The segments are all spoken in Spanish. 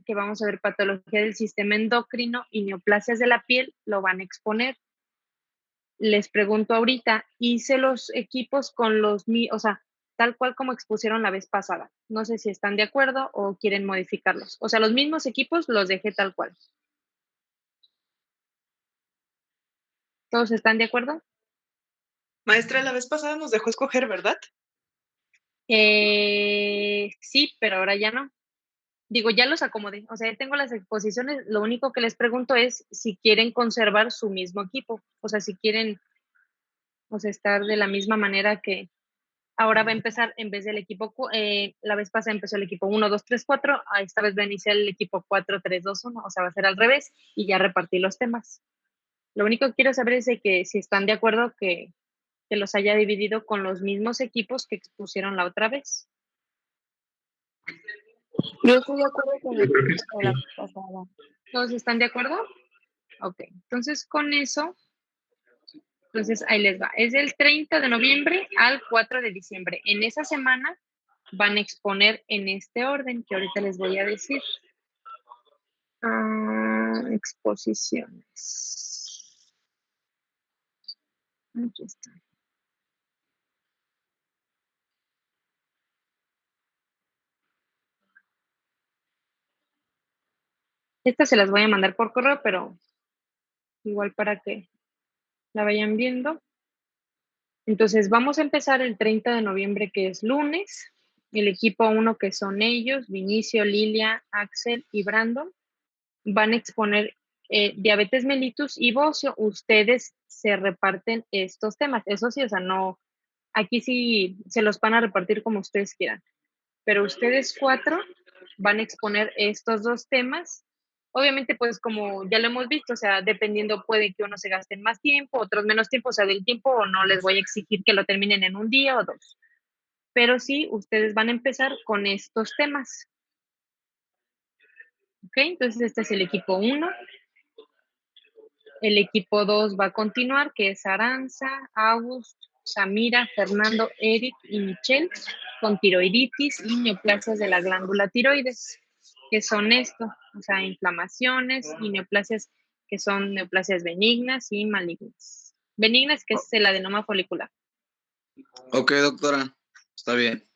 que vamos a ver patología del sistema endocrino y neoplasias de la piel, lo van a exponer. Les pregunto ahorita, hice los equipos con o sea, tal cual como expusieron la vez pasada. No sé si están de acuerdo o quieren modificarlos. O sea, los mismos equipos los dejé tal cual. ¿Todos están de acuerdo? Maestra, la vez pasada nos dejó escoger, ¿verdad? Sí, pero ahora ya no. Digo, ya los acomodé. O sea, ya tengo las exposiciones. Lo único que les pregunto es si quieren conservar su mismo equipo. O sea, si quieren, o sea, estar de la misma manera que ahora va a empezar en vez del equipo, la vez pasada empezó el equipo 1, 2, 3, 4. Esta vez va a iniciar el equipo 4, 3, 2, 1. O sea, va a ser al revés y ya repartí los temas. Lo único que quiero saber es de que si están de acuerdo que los haya dividido con los mismos equipos que expusieron la otra vez. Yo estoy de acuerdo con Yo el creo que equipo de la sí. vez pasada. ¿Todos están de acuerdo? Ok, entonces con eso, entonces ahí les va. Es del 30 de noviembre al 4 de diciembre. En esa semana van a exponer en este orden que ahorita les voy a decir. Exposiciones. Aquí está. Estas se las voy a mandar por correo, pero igual para que la vayan viendo. Entonces vamos a empezar el 30 de noviembre, que es lunes. El equipo 1, que son ellos, Vinicio, Lilia, Axel y Brandon, van a exponer diabetes mellitus y bocio. Ustedes se reparten estos temas. Eso sí, o sea, no, aquí sí se los van a repartir como ustedes quieran. Pero ustedes 4 van a exponer estos 2 temas. Obviamente, pues como ya lo hemos visto, o sea, dependiendo puede que uno se gasten más tiempo, otros menos tiempo, o sea, del tiempo no les voy a exigir que lo terminen en un día o 2. Pero sí, ustedes van a empezar con estos temas. ¿Ok? Entonces este es el equipo 1. El equipo 2 va a continuar, que es Aranza, August, Samira, Fernando, Eric y Michelle, con tiroiditis y neoplasias de la glándula tiroides, que son esto, o sea, inflamaciones y neoplasias, que son neoplasias benignas y malignas. Benignas, que es el adenoma folicular. Ok, doctora, está bien.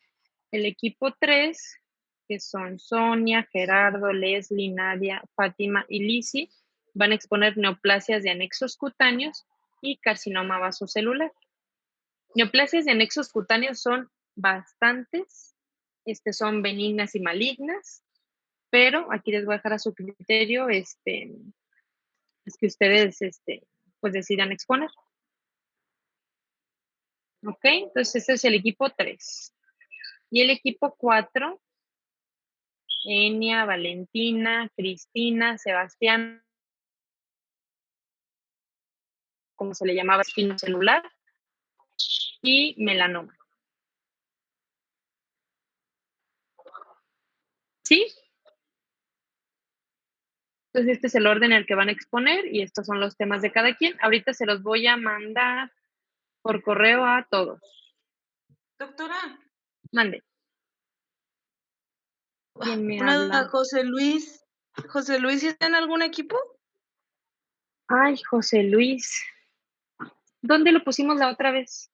El equipo 3, que son Sonia, Gerardo, Leslie, Nadia, Fátima y Lizzie, van a exponer neoplasias de anexos cutáneos y carcinoma vasocelular. Neoplasias de anexos cutáneos son bastantes, son benignas y malignas, pero aquí les voy a dejar a su criterio, es que ustedes, pues decidan exponer. Ok, entonces este es el equipo 3. Y el equipo 4, Enia, Valentina, Cristina, Sebastián, como se le llamaba, espinocelular y melanoma. ¿Sí? Entonces este es el orden en el que van a exponer y estos son los temas de cada quien. Ahorita se los voy a mandar por correo a todos. Doctora. Mande. ¿Quién me Una habla? duda, José Luis. ¿José Luis está en algún equipo? Ay, José Luis. ¿Dónde lo pusimos la otra vez?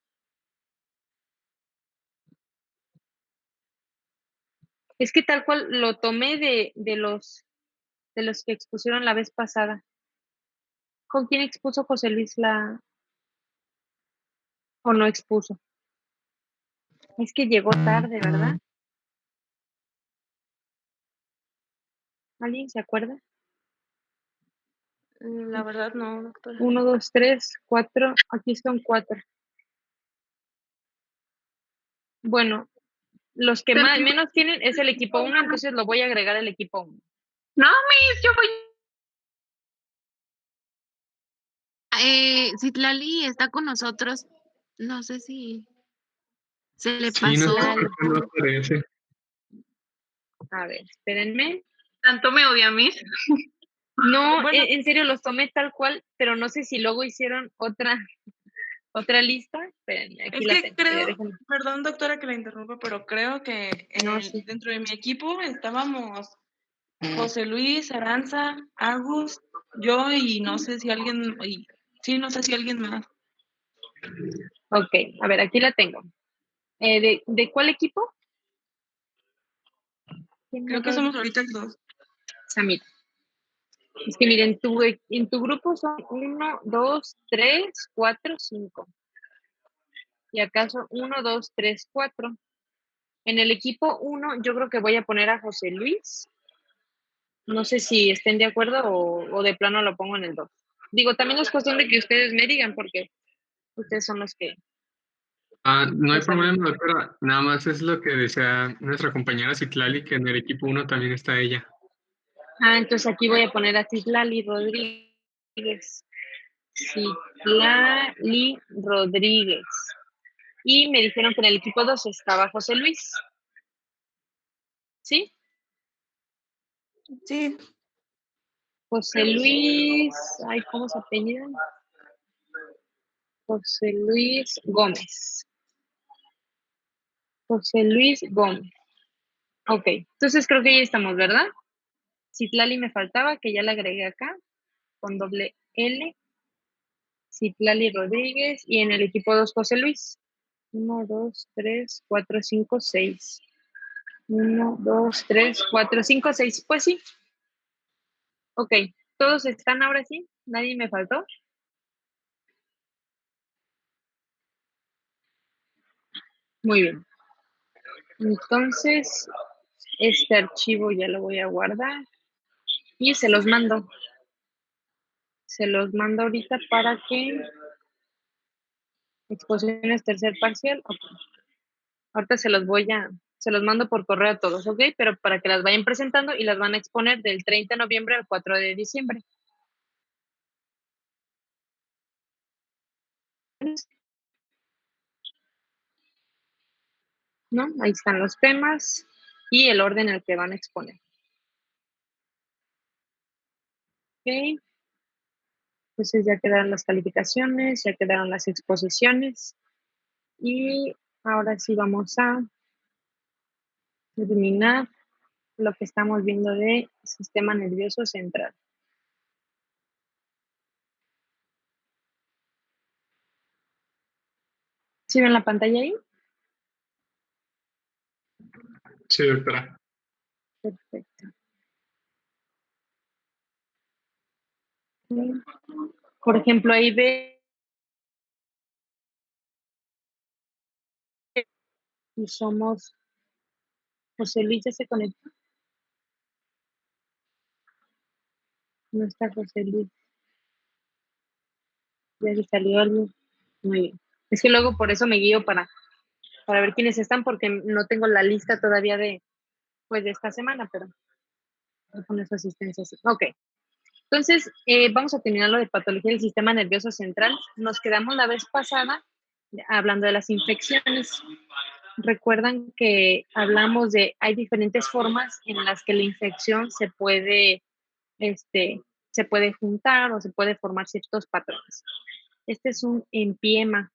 Es que tal cual lo tomé de los que expusieron la vez pasada. ¿Con quién expuso José Luis o no expuso? Es que llegó tarde, ¿verdad? ¿Alguien se acuerda? La verdad no, doctora. 1, 2, 3, 4. Aquí son 4. Bueno, los que más menos tienen es el equipo 1, entonces lo voy a agregar al equipo 1. No, Miss, yo voy. Citlali está con nosotros. No sé si se le Sí, no pasó. sé por qué no aparece. A ver, espérenme. ¿Tanto me odia, Miss? No, Bueno. en serio, los tomé tal cual, pero no sé si luego hicieron otra lista. Espérenme, aquí Es la que tengo. creo, perdón doctora que la interrumpa, pero creo que No, sí. dentro de mi equipo estábamos José Luis, Aranza, Agus, yo y no sé si alguien, no sé si alguien más. Ok, a ver, aquí la tengo. ¿De cuál equipo? Creo que somos ahorita el 2. Samir. Es que miren, en tu grupo son 1, 2, 3, 4, 5. Y acaso 1, 2, 3, 4. En el equipo 1 yo creo que voy a poner a José Luis. No sé si estén de acuerdo o de plano lo pongo en el 2. Digo, también es cuestión de que ustedes me digan porque ustedes son los que... No hay lo saben. problema, doctora. Nada más es lo que decía nuestra compañera Citlali, que en el equipo 1 también está ella. Entonces aquí voy a poner a Citlali Rodríguez. Citlali Rodríguez. Y me dijeron que en el equipo 2 estaba José Luis. ¿Sí? Sí. José Luis, ay, ¿cómo se apellida? José Luis Gómez. José Luis Gómez. Ok, entonces creo que ya estamos, ¿verdad? Citlali me faltaba, que ya la agregué acá, con doble L. Citlali Rodríguez y en el equipo 2 José Luis. 1, 2, 3, 4, 5, 6. 1, 2, 3, 4, 5, 6. Pues sí. Ok, ¿todos están ahora sí? ¿Nadie me faltó? Muy bien. Entonces, este archivo ya lo voy a guardar y se los mando. Se los mando ahorita para que... Exposiciones tercer parcial. Ok. Ahorita se los mando por correo a todos, ¿ok? Pero para que las vayan presentando y las van a exponer del 30 de noviembre al 4 de diciembre. ¿No? Ahí están los temas y el orden en el que van a exponer. Ok. Entonces ya quedaron las calificaciones, ya quedaron las exposiciones y ahora sí vamos a terminar lo que estamos viendo de sistema nervioso central. ¿Sí ven la pantalla ahí? Sí, doctora. Perfecto. Por ejemplo, ahí ve y somos José Luis, ¿ya se conectó? No está José Luis. Ya se salió algo. Muy bien. Es que luego por eso me guío para ver quiénes están, porque no tengo la lista todavía de esta semana, pero voy a poner su asistencia así. Ok. Entonces, vamos a terminar lo de patología del sistema nervioso central. Nos quedamos la vez pasada hablando de las infecciones. Recuerdan que hablamos de, hay diferentes formas en las que la infección se puede juntar o se puede formar ciertos patrones. Este es un empiema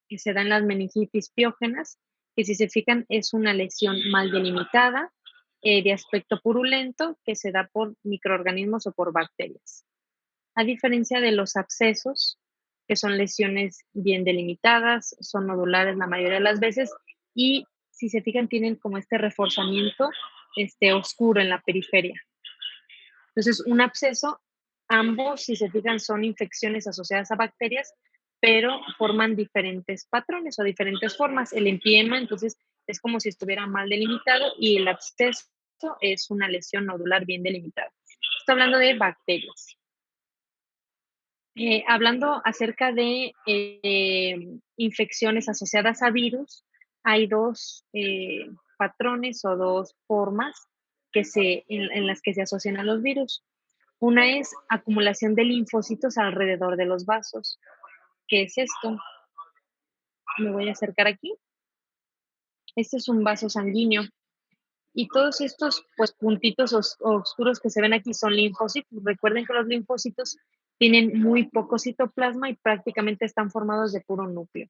que se da en las meningitis piógenas, que si se fijan es una lesión mal delimitada, de aspecto purulento, que se da por microorganismos o por bacterias. A diferencia de los abscesos, que son lesiones bien delimitadas, son nodulares la mayoría de las veces y si se fijan tienen como este reforzamiento oscuro en la periferia. Entonces, un absceso, ambos, si se fijan, son infecciones asociadas a bacterias, pero forman diferentes patrones o diferentes formas. El empiema, entonces, es como si estuviera mal delimitado y el absceso es una lesión nodular bien delimitada. Estoy hablando de bacterias. Hablando acerca de infecciones asociadas a virus, hay dos patrones o dos formas en las que se asocian a los virus. Una es acumulación de linfocitos alrededor de los vasos. ¿Qué es esto? Me voy a acercar aquí. Este es un vaso sanguíneo. Y todos estos puntitos oscuros que se ven aquí son linfocitos. Recuerden que los linfocitos tienen muy poco citoplasma y prácticamente están formados de puro núcleo.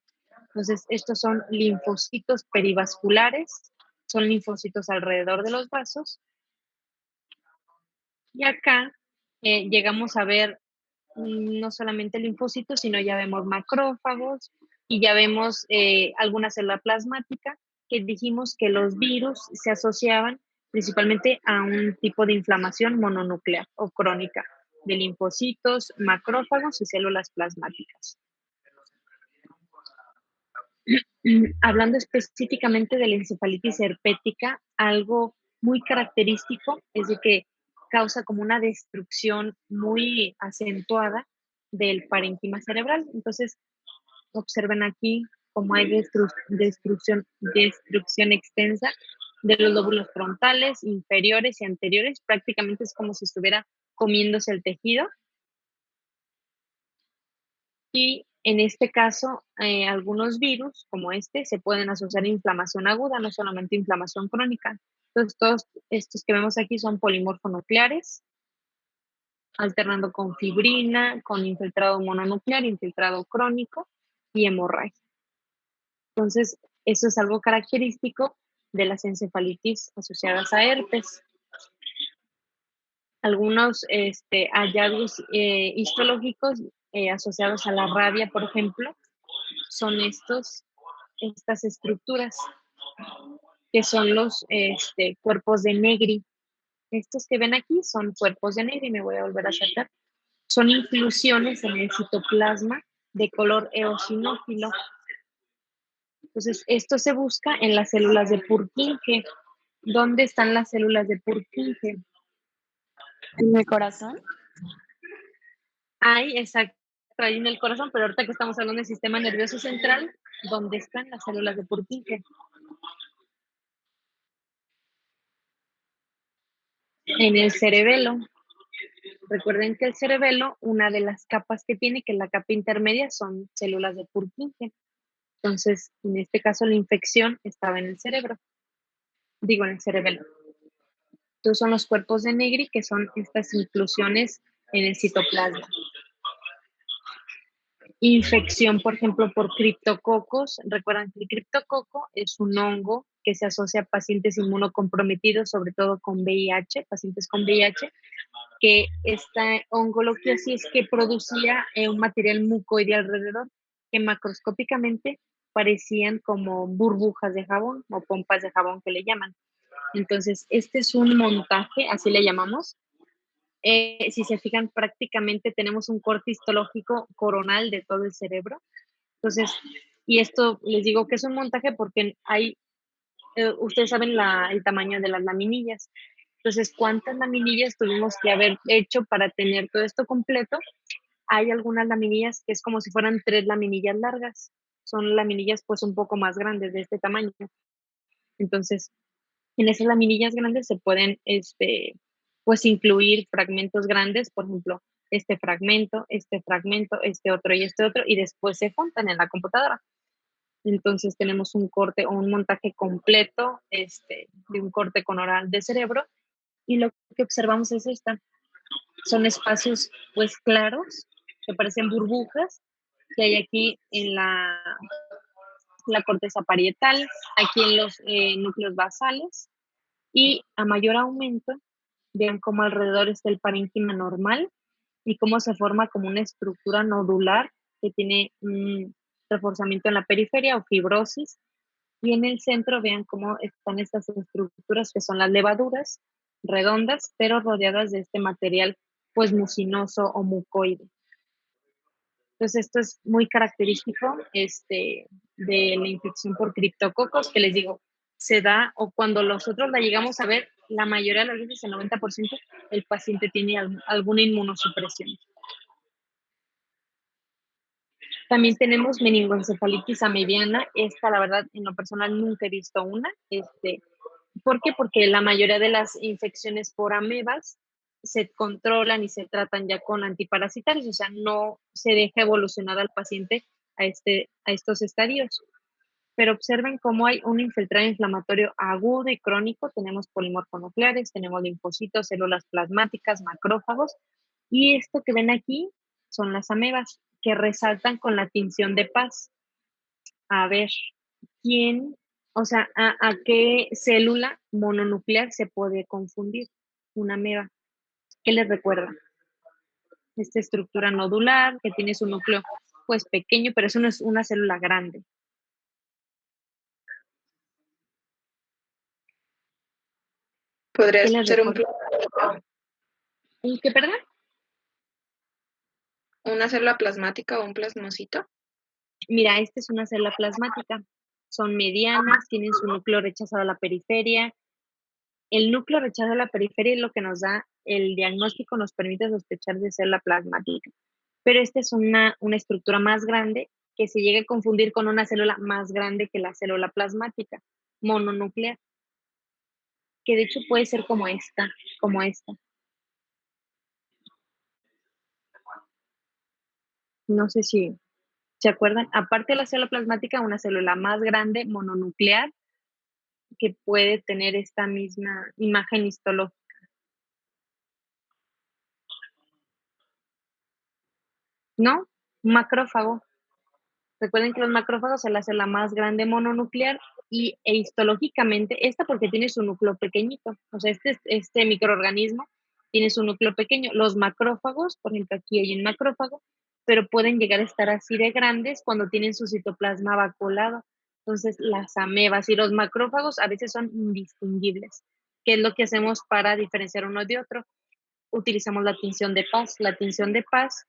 Entonces, estos son linfocitos perivasculares, son linfocitos alrededor de los vasos Y acá llegamos a ver no solamente linfocitos, sino ya vemos macrófagos y ya vemos alguna célula plasmática que dijimos que los virus se asociaban principalmente a un tipo de inflamación mononuclear o crónica de linfocitos, macrófagos y células plasmáticas. Hablando específicamente de la encefalitis herpética, algo muy característico es de que causa como una destrucción muy acentuada del parénquima cerebral. Entonces, observen aquí cómo hay destrucción extensa de los lóbulos frontales, inferiores y anteriores. Prácticamente es como si estuviera comiéndose el tejido. Y en este caso, algunos virus como este se pueden asociar a inflamación aguda, no solamente inflamación crónica. Entonces, todos estos que vemos aquí son polimorfonucleares, alternando con fibrina, con infiltrado mononuclear, infiltrado crónico y hemorragia. Entonces, eso es algo característico de las encefalitis asociadas a herpes. Algunos hallazgos histológicos asociados a la rabia, por ejemplo, son estas estructuras que son los cuerpos de Negri. Estos que ven aquí son cuerpos de Negri, me voy a volver a acercar. Son inclusiones en el citoplasma de color eosinófilo. Entonces, esto se busca en las células de Purkinje. ¿Dónde están las células de Purkinje? ¿En el corazón? Hay, exacto, ahí en el corazón, pero ahorita que estamos hablando del sistema nervioso central, ¿dónde están las células de Purkinje? En el cerebelo. Recuerden que el cerebelo, una de las capas que tiene, que es la capa intermedia, son células de Purkinje. Entonces, en este caso, la infección estaba en el cerebro. Digo, en el cerebelo. Entonces, son los cuerpos de Negri, que son estas inclusiones en el citoplasma. Infección, por ejemplo, por criptococos. Recuerdan que el criptococo es un hongo que se asocia a pacientes inmunocomprometidos, sobre todo con VIH, pacientes con VIH, que este hongo lo que hacía es que producía un material mucoide alrededor, que macroscópicamente parecían como burbujas de jabón o pompas de jabón que le llaman. Entonces, este es un montaje, así le llamamos. Si se fijan, prácticamente tenemos un corte histológico coronal de todo el cerebro. Entonces, y esto les digo que es un montaje porque hay, ustedes saben el tamaño de las laminillas. Entonces, ¿cuántas laminillas tuvimos que haber hecho para tener todo esto completo? Hay algunas laminillas que es como si fueran 3 laminillas largas. Son laminillas pues un poco más grandes, de este tamaño. Entonces, en esas laminillas grandes se pueden pues incluir fragmentos grandes, por ejemplo, este fragmento, este otro, y después se juntan en la computadora. Entonces tenemos un corte o un montaje completo de un corte conoral de cerebro, y lo que observamos es son espacios pues claros, que parecen burbujas, que hay aquí en la corteza parietal, aquí en los núcleos basales, y a mayor aumento, vean cómo alrededor está el parénquima normal y cómo se forma como una estructura nodular que tiene un reforzamiento en la periferia o fibrosis. Y en el centro vean cómo están estas estructuras que son las levaduras redondas, pero rodeadas de este material pues mucinoso o mucoide. Entonces esto es muy característico de la infección por criptococos, que les digo, se da, o cuando nosotros la llegamos a ver, la mayoría de las veces, el 90%, el paciente tiene alguna inmunosupresión. También tenemos meningoencefalitis amebiana. Esta, la verdad, en lo personal nunca he visto una. ¿Por qué? Porque la mayoría de las infecciones por amebas se controlan y se tratan ya con antiparasitarios, o sea, no se deja evolucionar al paciente a estos estadios. Pero observen cómo hay un infiltrado inflamatorio agudo y crónico. Tenemos polimorfonucleares, tenemos linfocitos, células plasmáticas, macrófagos, y esto que ven aquí son las amebas, que resaltan con la tinción de paz. A ver, ¿a qué célula mononuclear se puede confundir una ameba? ¿Qué les recuerda? Esta estructura nodular que tiene su núcleo pues pequeño, pero eso no es una célula grande. ¿Podría ¿Qué les ser recuerda? ¿Y qué, perdón? una célula plasmática o un plasmocito? Mira, esta es una célula plasmática. Son medianas, tienen su núcleo rechazado a la periferia. El núcleo rechazado a la periferia es lo que nos da el diagnóstico, nos permite sospechar de célula plasmática. Pero esta es una estructura más grande que se llega a confundir con una célula más grande que la célula plasmática, mononuclear, que de hecho puede ser como esta, como esta. No sé si se acuerdan. Aparte de la célula plasmática, una célula más grande, mononuclear, que puede tener esta misma imagen histológica. ¿No? Un macrófago. Recuerden que los macrófagos es la célula más grande mononuclear e histológicamente, esta porque tiene su núcleo pequeñito. O sea, este microorganismo tiene su núcleo pequeño. Los macrófagos, por ejemplo, aquí hay un macrófago, pero pueden llegar a estar así de grandes cuando tienen su citoplasma vacuolado. Entonces, las amebas y los macrófagos a veces son indistinguibles. ¿Qué es lo que hacemos para diferenciar uno de otro? Utilizamos la tinción de Paz. La tinción de Paz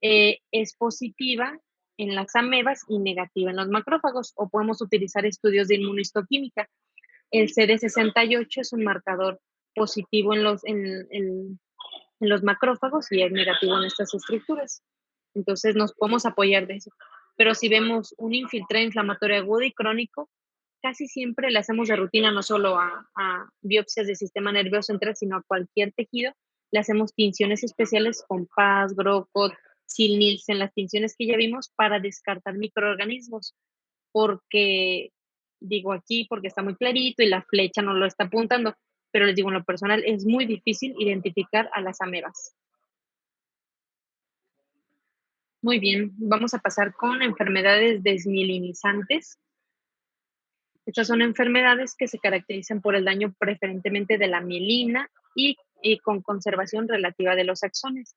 es positiva en las amebas y negativa en los macrófagos, o podemos utilizar estudios de inmunistoquímica. El CD68 es un marcador positivo en los macrófagos y es negativo en estas estructuras. Entonces nos podemos apoyar de eso. Pero si vemos un infiltrado inflamatorio agudo y crónico, casi siempre le hacemos de rutina no solo a biopsias del sistema nervioso central, sino a cualquier tejido. Le hacemos tinciones especiales con Paz, Grocott, Sil-Nielsen, las tinciones que ya vimos para descartar microorganismos, porque digo aquí porque está muy clarito y la flecha no lo está apuntando, pero les digo en lo personal es muy difícil identificar a las amebas. Muy bien, vamos a pasar con enfermedades desmielinizantes. Estas son enfermedades que se caracterizan por el daño preferentemente de la mielina y con conservación relativa de los axones.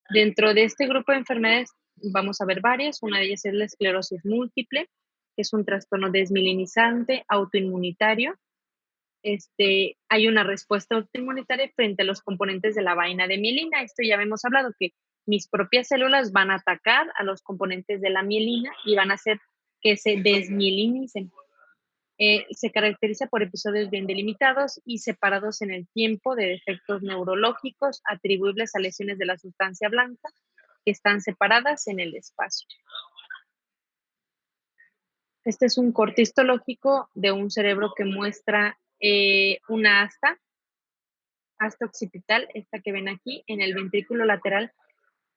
Dentro de este grupo de enfermedades vamos a ver varias. Una de ellas es la esclerosis múltiple, que es un trastorno desmielinizante autoinmunitario. Hay una respuesta autoinmunitaria frente a los componentes de la vaina de mielina. Esto ya hemos hablado, que mis propias células van a atacar a los componentes de la mielina y van a hacer que se desmielinicen. Se caracteriza por episodios bien delimitados y separados en el tiempo de defectos neurológicos atribuibles a lesiones de la sustancia blanca que están separadas en el espacio. Este es un corte histológico de un cerebro que muestra una asta occipital, esta que ven aquí, en el ventrículo lateral.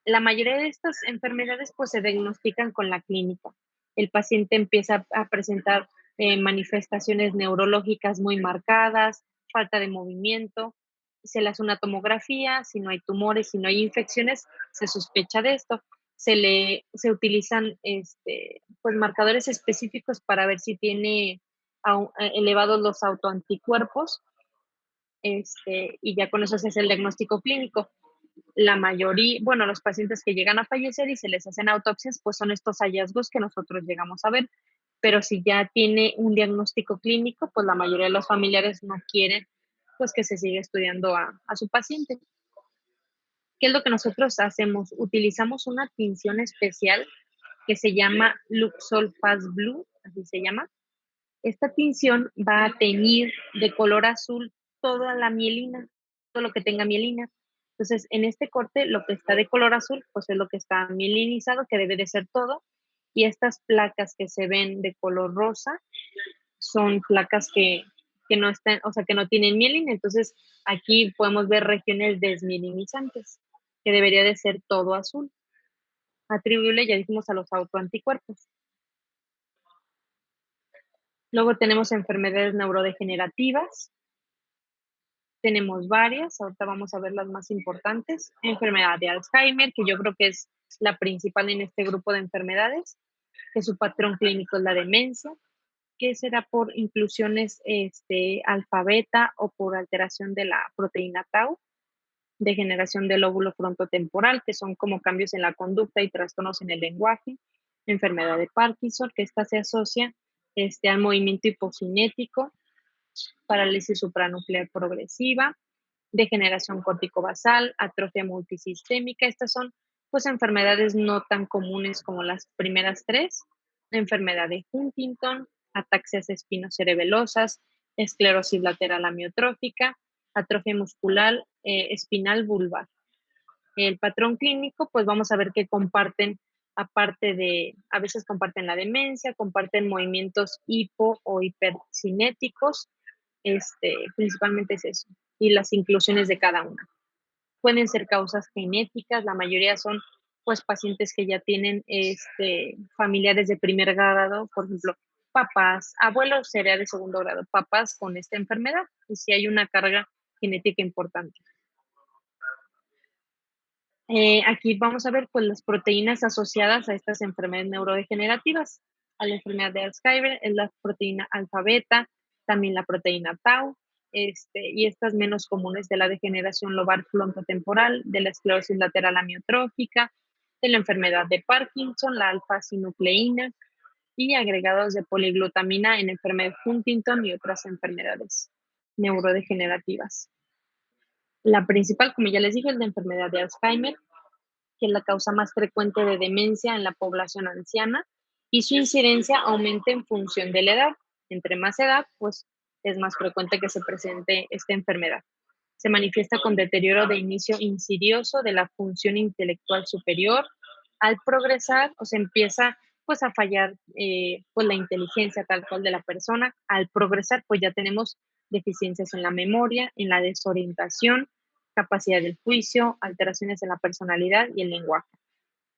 La mayoría de estas enfermedades pues se diagnostican con la clínica. El paciente empieza a presentar manifestaciones neurológicas muy marcadas, falta de movimiento, se le hace una tomografía, si no hay tumores, si no hay infecciones, se sospecha de esto. Se utilizan pues marcadores específicos para ver si tiene elevados los autoanticuerpos, y ya con eso se hace el diagnóstico clínico. La mayoría, bueno, los pacientes que llegan a fallecer y se les hacen autopsias, pues son estos hallazgos que nosotros llegamos a ver. Pero si ya tiene un diagnóstico clínico, pues la mayoría de los familiares no quieren pues que se siga estudiando a su paciente. ¿Qué es lo que nosotros hacemos? Utilizamos una tinción especial que se llama Luxol Fast Blue, así se llama. Esta tinción va a teñir de color azul toda la mielina, todo lo que tenga mielina. Entonces, en este corte, lo que está de color azul, pues es lo que está mielinizado, que debe de ser todo. Y estas placas que se ven de color rosa son placas que no están, o sea, que no tienen mielina. Entonces, aquí podemos ver regiones desmielinizantes, que debería de ser todo azul. Atribuible, ya dijimos, a los autoanticuerpos. Luego tenemos enfermedades neurodegenerativas. Tenemos varias, ahorita vamos a ver las más importantes. Enfermedad de Alzheimer, que yo creo que es la principal en este grupo de enfermedades, que su patrón clínico es la demencia, que será por inclusiones alfa beta o por alteración de la proteína tau. degeneración del lóbulo frontotemporal, que son como cambios en la conducta y trastornos en el lenguaje, enfermedad de Parkinson, que esta se asocia al movimiento hipocinético, parálisis supranuclear progresiva, degeneración corticobasal, atrofia multisistémica. Estas son pues enfermedades no tan comunes como las primeras tres, enfermedad de Huntington, ataxias espinocerebelosas, esclerosis lateral amiotrófica, atrofia muscular espinal vulvar. El patrón clínico, pues vamos a ver que comparten, aparte de, a veces comparten la demencia, comparten movimientos hipo o hipercinéticos, principalmente es eso, y las inclusiones de cada una. Pueden ser causas genéticas, la mayoría son pues pacientes que ya tienen familiares de primer grado, por ejemplo, papás, abuelos sería de segundo grado, papás con esta enfermedad, y si hay una carga genética importante. Aquí vamos a ver pues las proteínas asociadas a estas enfermedades neurodegenerativas. A la enfermedad de Alzheimer es la proteína alfa beta, también la proteína tau, y estas menos comunes de la degeneración lobar frontotemporal, de la esclerosis lateral amiotrófica, de la enfermedad de Parkinson, la alfa-sinucleína y agregados de poliglutamina en enfermedad de Huntington y otras enfermedades neurodegenerativas. La principal, como ya les dije, es la enfermedad de Alzheimer, que es la causa más frecuente de demencia en la población anciana, y su incidencia aumenta en función de la edad. Entre más edad, pues es más frecuente que se presente esta enfermedad. Se manifiesta con deterioro de inicio insidioso de la función intelectual superior. Al progresar, o se empieza pues a fallar pues la inteligencia tal cual de la persona. Al progresar, pues ya tenemos deficiencias en la memoria, en la desorientación, capacidad del juicio, alteraciones en la personalidad y el lenguaje.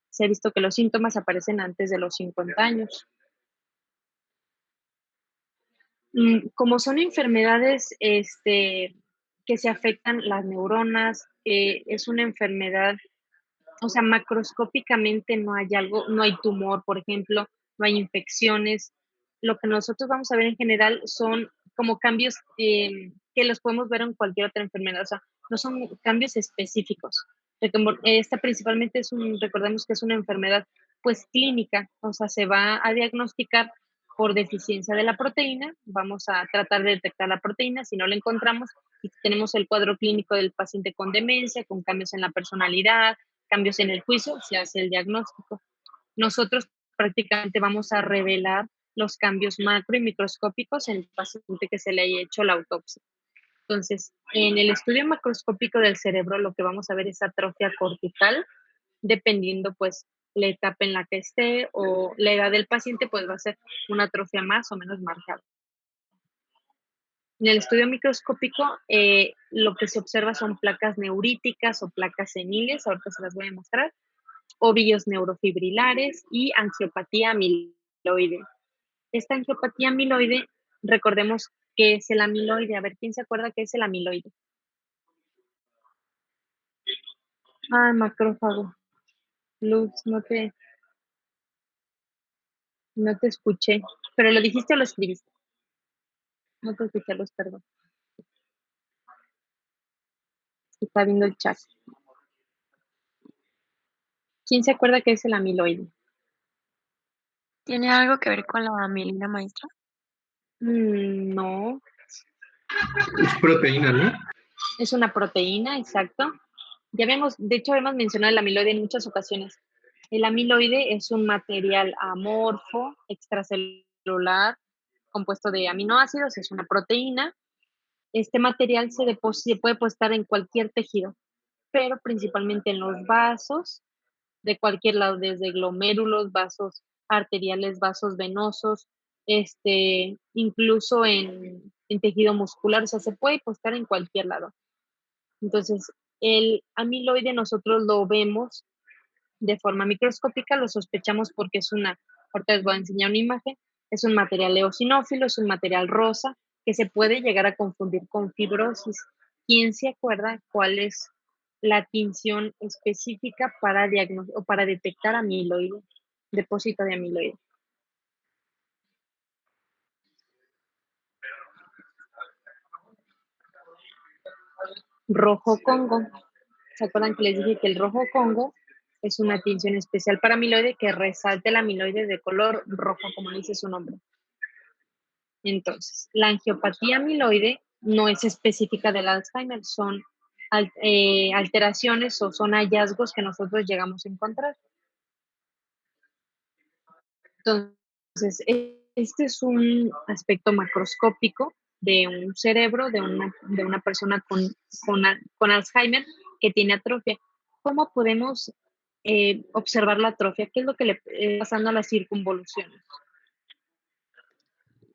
Se ha visto que los síntomas aparecen antes de los 50 años. Como son enfermedades que se afectan las neuronas, es una enfermedad, o sea, macroscópicamente no hay algo, no hay tumor, por ejemplo, no hay infecciones. Lo que nosotros vamos a ver en general son como cambios que los podemos ver en cualquier otra enfermedad, o sea, no son cambios específicos. Esta principalmente recordemos que es una enfermedad pues clínica, o sea, se va a diagnosticar por deficiencia de la proteína, vamos a tratar de detectar la proteína, si no la encontramos, y tenemos el cuadro clínico del paciente con demencia, con cambios en la personalidad, cambios en el juicio, se hace el diagnóstico. Nosotros prácticamente vamos a revelar los cambios macro y microscópicos en el paciente que se le haya hecho la autopsia. Entonces, en el estudio macroscópico del cerebro, lo que vamos a ver es atrofia cortical, dependiendo pues la etapa en la que esté o la edad del paciente, pues va a ser una atrofia más o menos marcada. En el estudio microscópico, lo que se observa son placas neuríticas o placas seniles, ahorita se las voy a mostrar, ovillos neurofibrilares y angiopatía amiloide. Esta angiopatía amiloide, recordemos qué es el amiloide. A ver, ¿quién se acuerda qué es el amiloide? Ah, macrófago. Luz, no te escuché. ¿Pero lo dijiste o lo escribiste? No te escuché, Luz, perdón. Está viendo el chat. ¿Quién se acuerda qué es el amiloide? ¿Tiene algo que ver con la mielina, maestra? No, Es proteína, ¿no? es una proteína, exacto. De hecho, habíamos mencionado el amiloide en muchas ocasiones. El amiloide es un material amorfo, extracelular, compuesto de aminoácidos, es una proteína. Este material se puede depositar en cualquier tejido, pero principalmente en los vasos, de cualquier lado, desde glomérulos, vasos arteriales, vasos venosos, incluso en tejido muscular, o sea, se puede depositar en cualquier lado. Entonces, el amiloide nosotros lo vemos de forma microscópica, lo sospechamos porque ahorita les voy a enseñar una imagen, es un material eosinófilo, es un material rosa que se puede llegar a confundir con fibrosis. ¿Quién se acuerda cuál es la tinción específica para detectar amiloide, depósito de amiloide? Rojo Congo. ¿Se acuerdan que les dije que el rojo Congo es una tinción especial para amiloide que resalte el amiloide de color rojo, como dice su nombre? Entonces, la angiopatía amiloide no es específica del Alzheimer, son alteraciones o son hallazgos que nosotros llegamos a encontrar. Entonces, este es un aspecto macroscópico de un cerebro de una persona con Alzheimer que tiene atrofia. ¿Cómo podemos observar la atrofia? ¿Qué es lo que le está pasando a las circunvoluciones?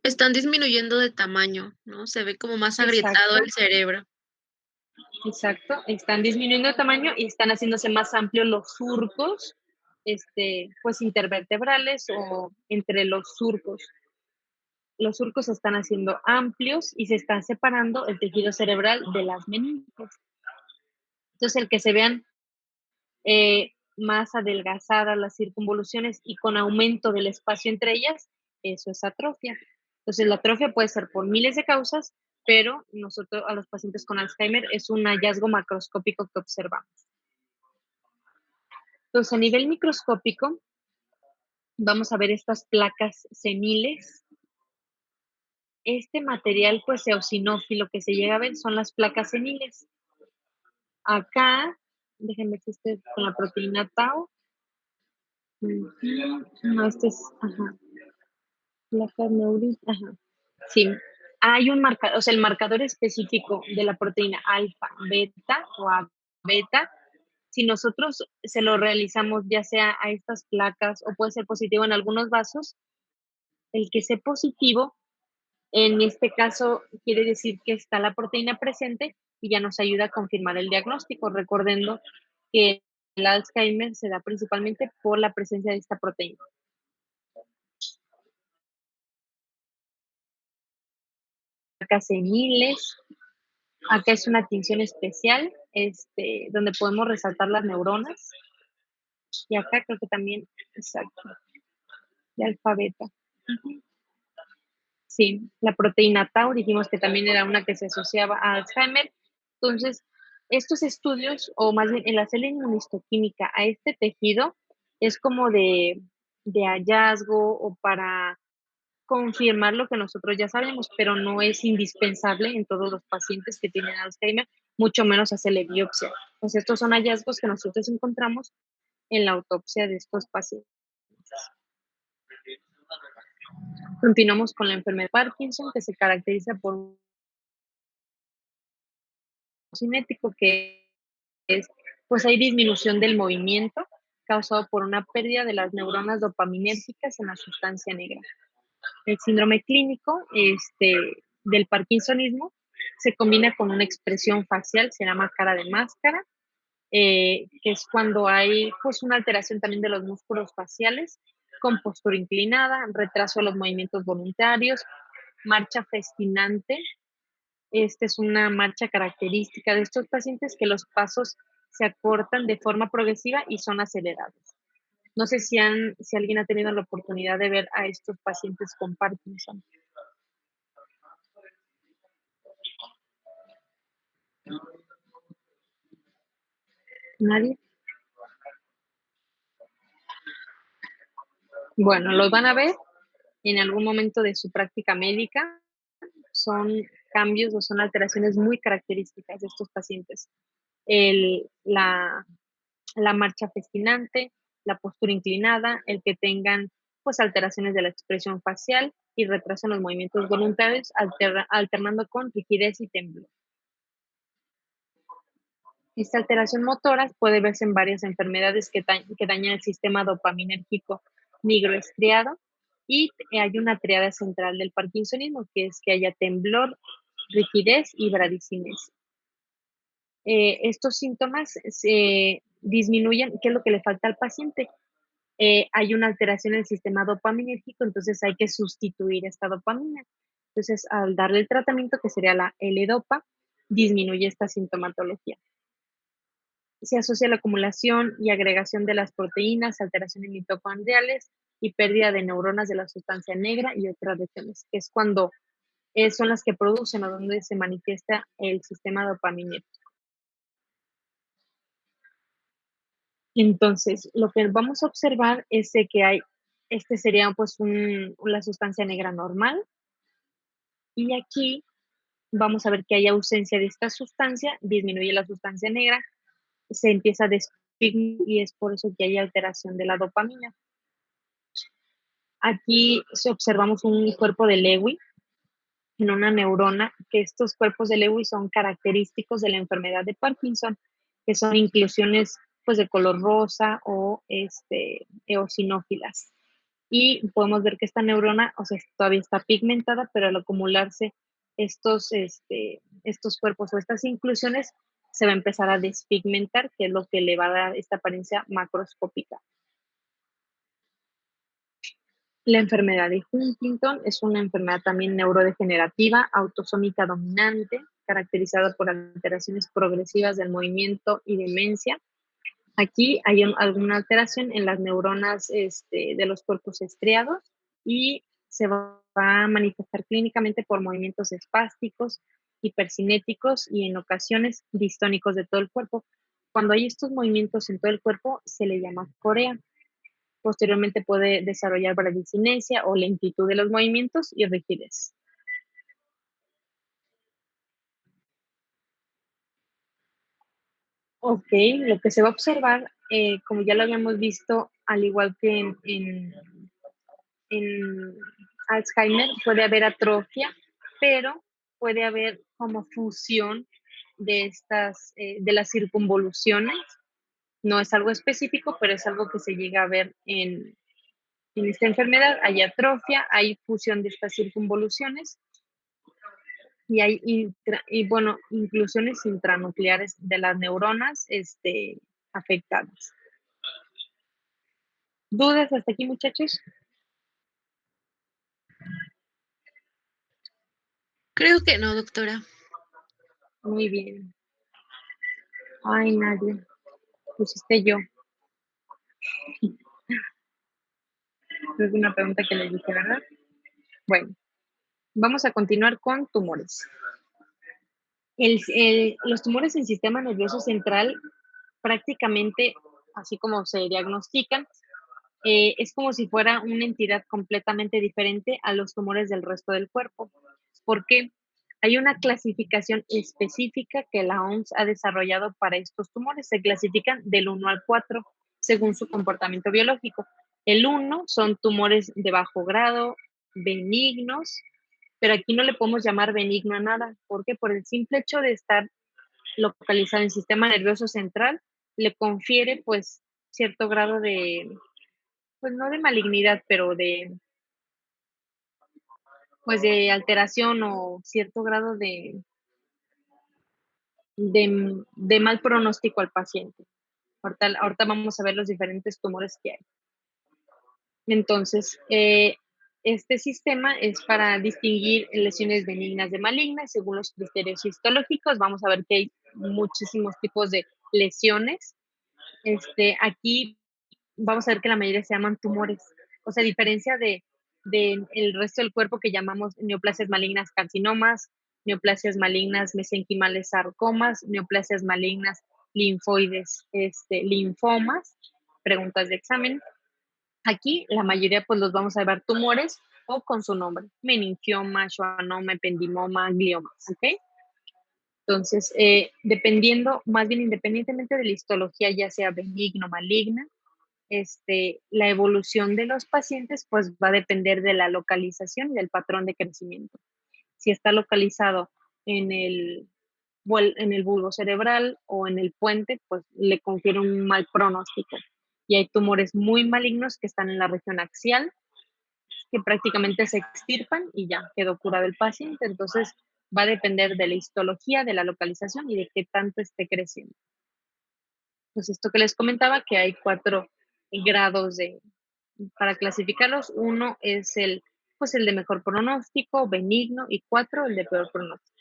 Están disminuyendo de tamaño, ¿no? Se ve como más agrietado Exacto. el cerebro. Exacto, están disminuyendo de tamaño y están haciéndose más amplios los surcos, pues intervertebrales o entre los surcos. Los surcos se están haciendo amplios y se está separando el tejido cerebral de las meninges. Entonces, el que se vean más adelgazadas las circunvoluciones y con aumento del espacio entre ellas, eso es atrofia. Entonces, la atrofia puede ser por miles de causas, pero nosotros a los pacientes con Alzheimer es un hallazgo macroscópico que observamos. Entonces, a nivel microscópico, vamos a ver estas placas seniles. Este material, pues, eosinófilo que se llega a ver son las placas seniles. Acá, déjenme que esté con la proteína tau. No, este es, placas neuris, sí. Hay un marcador, o sea, el marcador específico de la proteína alfa, beta o A beta, si nosotros se lo realizamos ya sea a estas placas o puede ser positivo en algunos vasos, el que sea positivo, en este caso quiere decir que está la proteína presente y ya nos ayuda a confirmar el diagnóstico, recordando que el Alzheimer se da principalmente por la presencia de esta proteína. Placas seniles. Acá es una tinción especial, donde podemos resaltar las neuronas. Y acá creo que también, exacto, de alfa beta. Sí, la proteína tau, dijimos que también era una que se asociaba a Alzheimer. Entonces, estos estudios, o más bien el hacer la inmunistoquímica a este tejido, es como de hallazgo o para confirmar lo que nosotros ya sabemos, pero no es indispensable en todos los pacientes que tienen Alzheimer, mucho menos hacerle biopsia. Pues estos son hallazgos que nosotros encontramos en la autopsia de estos pacientes. Continuamos con la enfermedad de Parkinson, que se caracteriza por un cinético, que es, pues hay disminución del movimiento causado por una pérdida de las neuronas dopaminérgicas en la sustancia negra. El síndrome clínico del parkinsonismo se combina con una expresión facial, se llama cara de máscara, que es cuando hay pues una alteración también de los músculos faciales, con postura inclinada, retraso de los movimientos voluntarios, marcha festinante. Esta es una marcha característica de estos pacientes, que los pasos se acortan de forma progresiva y son acelerados. No sé si alguien ha tenido la oportunidad de ver a estos pacientes con Parkinson. ¿Nadie? Bueno, los van a ver en algún momento de su práctica médica. Son cambios o son alteraciones muy características de estos pacientes. La marcha festinante, la postura inclinada, el que tengan pues alteraciones de la expresión facial y retraso en los movimientos voluntarios, alternando con rigidez y temblor. Esta alteración motora puede verse en varias enfermedades que dañan el sistema dopaminérgico nigroestriado, y hay una triada central del parkinsonismo, que es que haya temblor, rigidez y bradicinesia. Estos síntomas se disminuyen. ¿Qué es lo que le falta al paciente? Hay una alteración en el sistema dopaminérgico, entonces hay que sustituir esta dopamina. Entonces, al darle el tratamiento, que sería la L-Dopa, disminuye esta sintomatología. Se asocia la acumulación y agregación de las proteínas, alteraciones mitocondriales y pérdida de neuronas de la sustancia negra y otras regiones, que es cuando son las que producen o donde se manifiesta el sistema dopaminérgico. Entonces, lo que vamos a observar es de que este sería pues la sustancia negra normal, y aquí vamos a ver que hay ausencia de esta sustancia, disminuye la sustancia negra, se empieza a despigmentar y es por eso que hay alteración de la dopamina. Aquí observamos un cuerpo de Lewy en una neurona, que estos cuerpos de Lewy son característicos de la enfermedad de Parkinson, que son inclusiones pues de color rosa o eosinófilas. Y podemos ver que esta neurona, o sea, todavía está pigmentada, pero al acumularse estos cuerpos o estas inclusiones, se va a empezar a despigmentar, que es lo que le va a dar esta apariencia macroscópica. La enfermedad de Huntington es una enfermedad también neurodegenerativa, autosómica dominante, caracterizada por alteraciones progresivas del movimiento y demencia. Aquí hay alguna alteración en las neuronas de los cuerpos estriados y se va a manifestar clínicamente por movimientos espásticos, hipercinéticos y en ocasiones distónicos de todo el cuerpo. Cuando hay estos movimientos en todo el cuerpo se le llama corea. Posteriormente puede desarrollar bradicinesia o lentitud de los movimientos y rigidez. Ok, lo que se va a observar, como ya lo habíamos visto, al igual que en Alzheimer, puede haber atrofia, pero puede haber como fusión de de las circunvoluciones. No es algo específico, pero es algo que se llega a ver en esta enfermedad. Hay atrofia, hay fusión de estas circunvoluciones y hay inclusiones intranucleares de las neuronas afectadas. ¿Dudas hasta aquí, muchachos? Creo que no, doctora. Muy bien. Ay, nadie. Pusiste yo. Es una pregunta que les dije, ¿verdad? Bueno, vamos a continuar con tumores. Los tumores en sistema nervioso central, prácticamente, así como se diagnostican, es como si fuera una entidad completamente diferente a los tumores del resto del cuerpo. ¿Por qué? Hay una clasificación específica que la OMS ha desarrollado para estos tumores. Se clasifican del 1 al 4 según su comportamiento biológico. El 1 son tumores de bajo grado, benignos, pero aquí no le podemos llamar benigno a nada. ¿Por qué? Por el simple hecho de estar localizado en el sistema nervioso central, le confiere pues cierto grado de, pues no de malignidad, pero pues de alteración o cierto grado de mal pronóstico al paciente. Ahorita vamos a ver los diferentes tumores que hay. Entonces, este sistema es para distinguir lesiones benignas de malignas según los criterios histológicos. Vamos a ver que hay muchísimos tipos de lesiones. Aquí vamos a ver que la mayoría se llaman tumores. O sea, a diferencia de el resto del cuerpo que llamamos neoplasias malignas carcinomas, neoplasias malignas mesenquimales sarcomas, neoplasias malignas linfoides, linfomas, preguntas de examen. Aquí la mayoría pues los vamos a ver tumores o con su nombre, meningioma, schwannoma, ependimoma, glioma, ¿ok? Entonces, dependiendo, más bien independientemente de la histología, ya sea benigno o maligna, la evolución de los pacientes pues va a depender de la localización y del patrón de crecimiento. Si está localizado en el bulbo cerebral o en el puente, pues le confiere un mal pronóstico. Y hay tumores muy malignos que están en la región axial, que prácticamente se extirpan y ya quedó curado el paciente. Entonces va a depender de la histología, de la localización y de qué tanto esté creciendo. Pues esto que les comentaba, que hay 4 grados para clasificarlos. 1 es el de mejor pronóstico, benigno, y 4 el de peor pronóstico.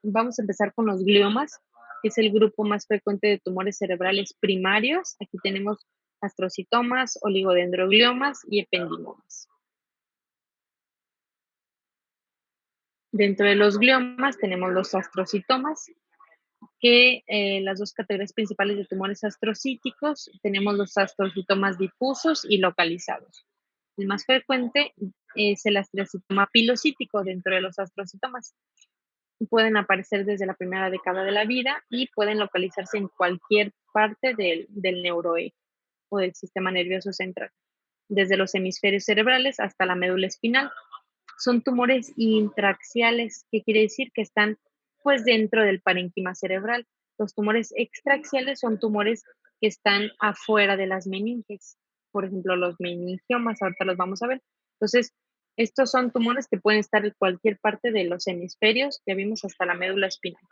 Vamos a empezar con los gliomas, que es el grupo más frecuente de tumores cerebrales primarios. Aquí tenemos astrocitomas, oligodendrogliomas y ependimomas. Dentro de los gliomas tenemos los astrocitomas, que las dos categorías principales de tumores astrocíticos tenemos los astrocitomas difusos y localizados. El más frecuente es el astrocitoma pilocítico dentro de los astrocitomas. Pueden aparecer desde la primera década de la vida y pueden localizarse en cualquier parte del neuroeje o del sistema nervioso central, desde los hemisferios cerebrales hasta la médula espinal. Son tumores intraaxiales, que quiere decir que están pues dentro del parénquima cerebral. Los tumores extraaxiales son tumores que están afuera de las meninges. Por ejemplo, los meningiomas, ahorita los vamos a ver. Entonces, estos son tumores que pueden estar en cualquier parte de los hemisferios, ya vimos hasta la médula espinal.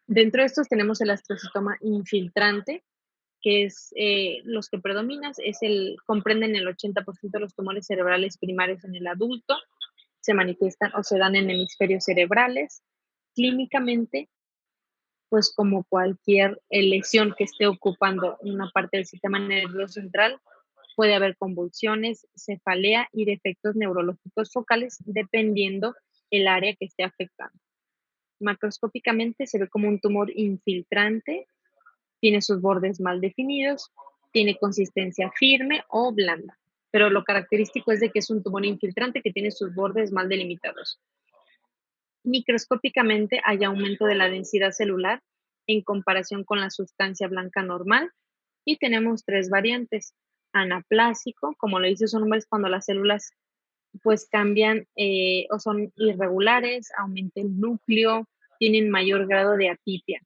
Dentro de estos tenemos el astrocitoma infiltrante, que es los que predominan, comprenden el 80% de los tumores cerebrales primarios en el adulto, se manifiestan o se dan en hemisferios cerebrales. Clínicamente, pues como cualquier lesión que esté ocupando una parte del sistema nervioso central, puede haber convulsiones, cefalea y defectos neurológicos focales dependiendo el área que esté afectando. Macroscópicamente se ve como un tumor infiltrante, tiene sus bordes mal definidos, tiene consistencia firme o blanda, pero lo característico es de que es un tumor infiltrante que tiene sus bordes mal delimitados. Microscópicamente hay aumento de la densidad celular en comparación con la sustancia blanca normal y tenemos tres variantes. Anaplásico, como lo dice su nombre, es cuando las células pues cambian o son irregulares, aumenta el núcleo, tienen mayor grado de atipia.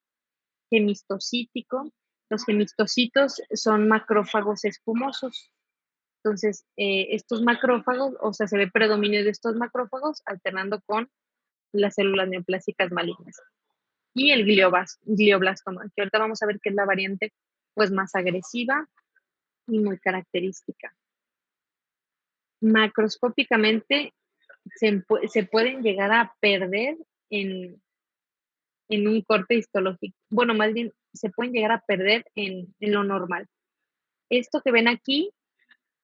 Hemistocítico, los hemistocitos son macrófagos espumosos. Entonces, estos macrófagos, o sea, se ve predominio de estos macrófagos alternando con las células neoplásicas malignas. Y el glioblastoma, que ahorita vamos a ver que es la variante pues más agresiva y muy característica. Macroscópicamente se pueden llegar a perder en un corte histológico. Bueno, más bien se pueden llegar a perder en lo normal. Esto que ven aquí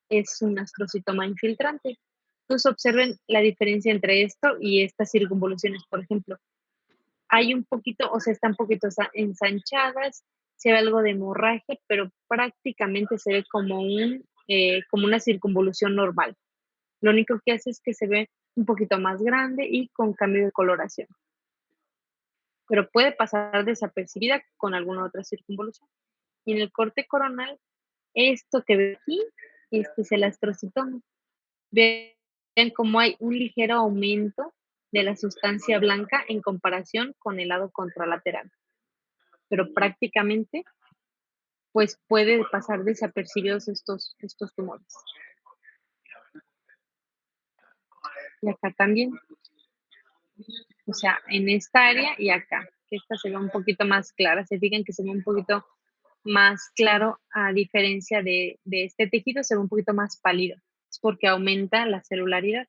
es un astrocitoma infiltrante. Entonces observen la diferencia entre esto y estas circunvoluciones, por ejemplo. Hay un poquito, o sea, están un poquito ensanchadas, se ve algo de hemorragia, pero prácticamente se ve como una circunvolución normal. Lo único que hace es que se ve un poquito más grande y con cambio de coloración. Pero puede pasar desapercibida con alguna otra circunvolución. Y en el corte coronal, esto que ve aquí, este es el astrocitoma. Vean cómo hay un ligero aumento de la sustancia blanca en comparación con el lado contralateral. Pero prácticamente, pues puede pasar desapercibidos estos tumores. Y acá también. O sea, en esta área y acá, que esta se ve un poquito más clara. Se fijan que se ve un poquito más claro, a diferencia de este tejido, se ve un poquito más pálido. Es porque aumenta la celularidad.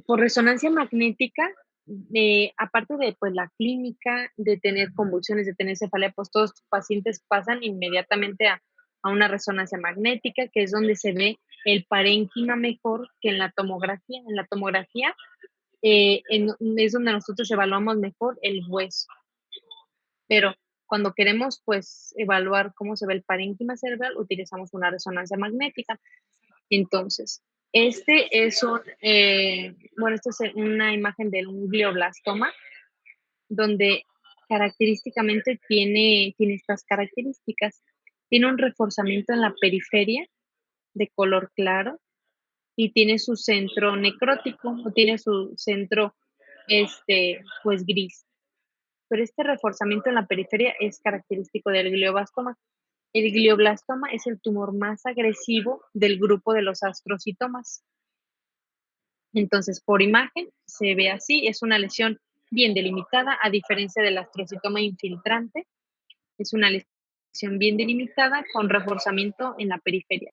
Por resonancia magnética, aparte de pues, la clínica, de tener convulsiones, de tener cefalea, pues todos los pacientes pasan inmediatamente a una resonancia magnética, que es donde se ve el parénquima mejor que en la tomografía. En la tomografía es donde nosotros evaluamos mejor el hueso. Pero cuando queremos pues evaluar cómo se ve el parénquima cerebral, utilizamos una resonancia magnética. Entonces, esta es una imagen de un glioblastoma, donde característicamente tiene estas características. Tiene un reforzamiento en la periferia de color claro y tiene su centro necrótico o tiene su centro pues gris. Pero este reforzamiento en la periferia es característico del glioblastoma. El glioblastoma es el tumor más agresivo del grupo de los astrocitomas. Entonces, por imagen se ve así, es una lesión bien delimitada, a diferencia del astrocitoma infiltrante. Es una lesión bien delimitada con reforzamiento en la periferia.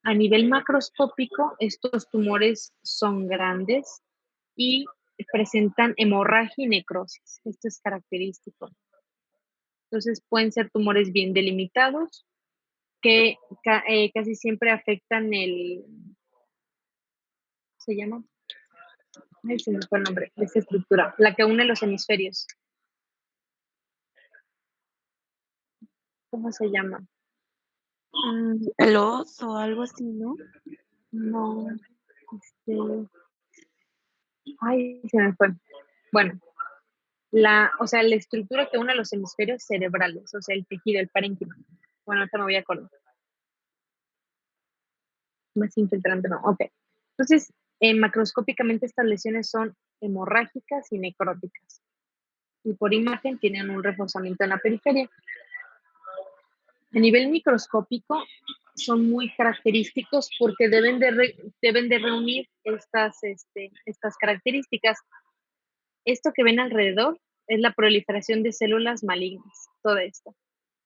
A nivel macroscópico, estos tumores son grandes y presentan hemorragia y necrosis. Esto es característico. Entonces, pueden ser tumores bien delimitados que casi siempre afectan Ay, se me fue el nombre de esta estructura, la que une los hemisferios. ¿Cómo se llama? El oso o algo así, ¿no? No, ay, se me fue. Bueno, la estructura que une los hemisferios cerebrales, o sea, el tejido, el parénquima. Bueno, ahorita me voy a acordar. Más infiltrante, no. Ok. Entonces, macroscópicamente estas lesiones son hemorrágicas y necróticas. Y por imagen tienen un reforzamiento en la periferia. A nivel microscópico son muy característicos porque deben de reunir estas características. Esto que ven alrededor es la proliferación de células malignas. Todo esto.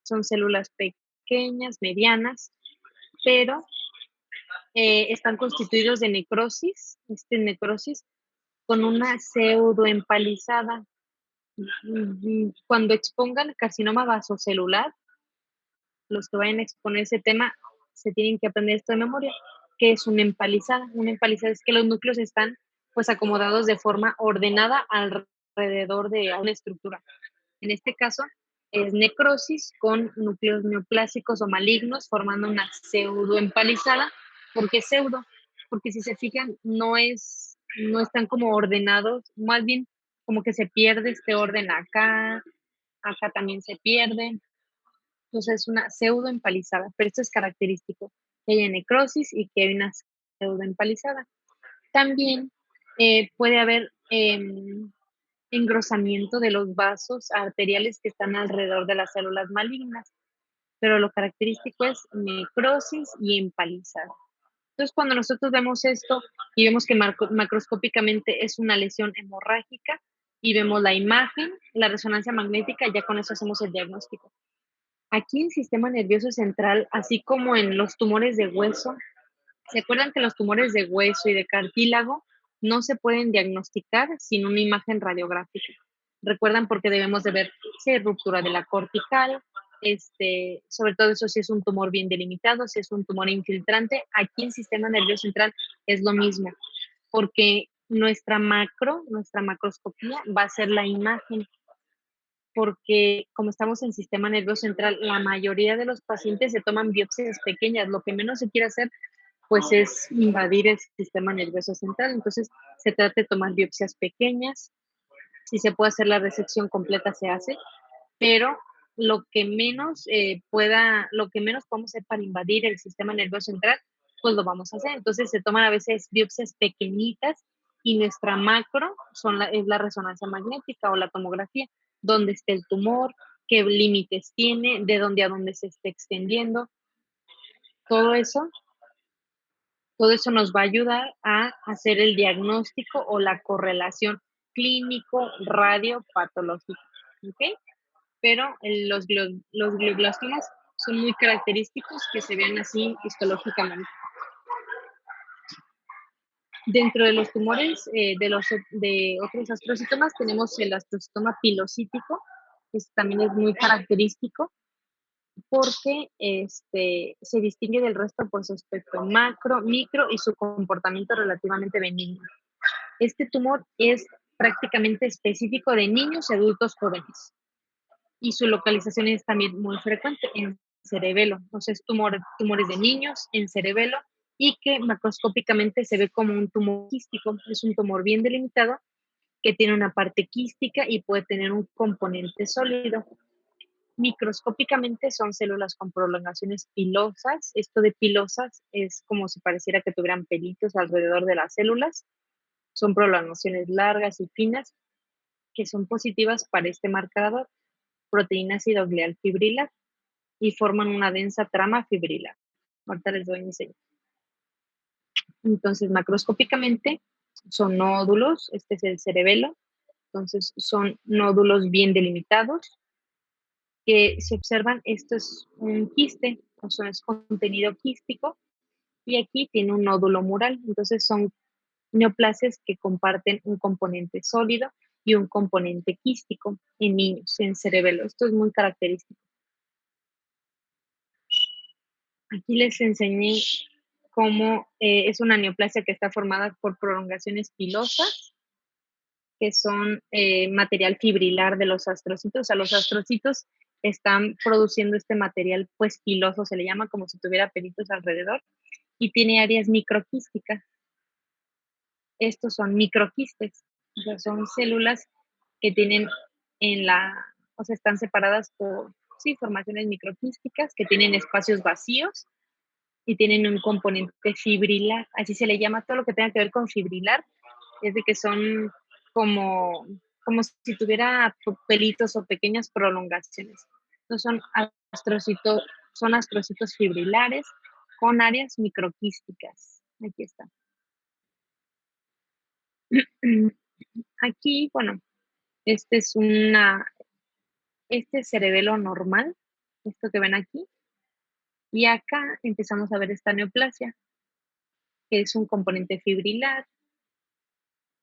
Son células pequeñas, medianas, pero están constituidos de necrosis, necrosis con una pseudoempalizada. Cuando expongan carcinoma vasocelular, los que vayan a exponer ese tema se tienen que aprender esto de memoria, que es una empalizada. Una empalizada es que los núcleos están pues acomodados de forma ordenada alrededor de una estructura. En este caso es necrosis con núcleos neoplásicos o malignos formando una pseudoempalizada. ¿Por qué pseudo? Porque si se fijan no están como ordenados, más bien como que se pierde este orden acá también se pierde. Entonces es una pseudoempalizada, pero esto es característico, que haya necrosis y que hay una pseudoempalizada. También puede haber engrosamiento de los vasos arteriales que están alrededor de las células malignas, pero lo característico es necrosis y empalizada. Entonces, cuando nosotros vemos esto y vemos que macroscópicamente es una lesión hemorrágica y vemos la imagen, la resonancia magnética, ya con eso hacemos el diagnóstico. Aquí en sistema nervioso central, así como en los tumores de hueso, ¿se acuerdan que los tumores de hueso y de cartílago no se pueden diagnosticar sin una imagen radiográfica? Recuerdan porque debemos de ver si hay ruptura de la cortical, sobre todo eso si es un tumor bien delimitado, si es un tumor infiltrante. Aquí en sistema nervioso central es lo mismo, porque nuestra macroscopía va a ser la imagen, porque como estamos en sistema nervioso central, la mayoría de los pacientes se toman biopsias pequeñas. Lo que menos se quiere hacer pues es invadir el sistema nervioso central. Entonces se trata de tomar biopsias pequeñas. Si se puede hacer la resección completa, se hace, pero lo que menos podemos hacer para invadir el sistema nervioso central, pues lo vamos a hacer. Entonces se toman a veces biopsias pequeñitas y nuestra macro es la resonancia magnética o la tomografía, donde esté el tumor, qué límites tiene, de dónde a dónde se esté extendiendo. Todo eso nos va a ayudar a hacer el diagnóstico o la correlación clínico-radiopatológica. ¿Ok? Pero los glioblastomas son muy característicos que se vean así histológicamente. Dentro de los tumores de otros astrocitomas tenemos el astrocitoma pilocítico, que también es muy característico porque se distingue del resto por su aspecto macro, micro y su comportamiento relativamente benigno. Este tumor es prácticamente específico de niños y adultos jóvenes y su localización es también muy frecuente en cerebelo. Entonces, tumores de niños en cerebelo y que macroscópicamente se ve como un tumor quístico. Es un tumor bien delimitado que tiene una parte quística y puede tener un componente sólido. Microscópicamente son células con prolongaciones pilosas. Esto de pilosas es como si pareciera que tuvieran pelitos alrededor de las células. Son prolongaciones largas y finas que son positivas para este marcador, proteína ácido glial fibrilar, y forman una densa trama fibrilar. Ahorita les doy un señal. Entonces, macroscópicamente son nódulos, este es el cerebelo, entonces son nódulos bien delimitados que se observan, esto es un quiste, o sea, es contenido quístico, y aquí tiene un nódulo mural, entonces son neoplasias que comparten un componente sólido y un componente quístico en niños, en cerebelo. Esto es muy característico. Aquí les enseñé cómo es una neoplasia que está formada por prolongaciones pilosas que son material fibrilar de los astrocitos. O sea, los astrocitos están produciendo este material, pues piloso, se le llama, como si tuviera pelitos alrededor, y tiene áreas microquísticas. Estos son microquistes, o sea, son células que tienen o sea, están separadas por, sí, formaciones microquísticas que tienen espacios vacíos y tienen un componente fibrilar, así se le llama todo lo que tenga que ver con fibrilar, es de que son como, como si tuviera pelitos o pequeñas prolongaciones. Entonces son astrocitos fibrilares con áreas microquísticas. Aquí está. Aquí, bueno, este es cerebelo normal, esto que ven aquí, y acá empezamos a ver esta neoplasia, que es un componente fibrilar,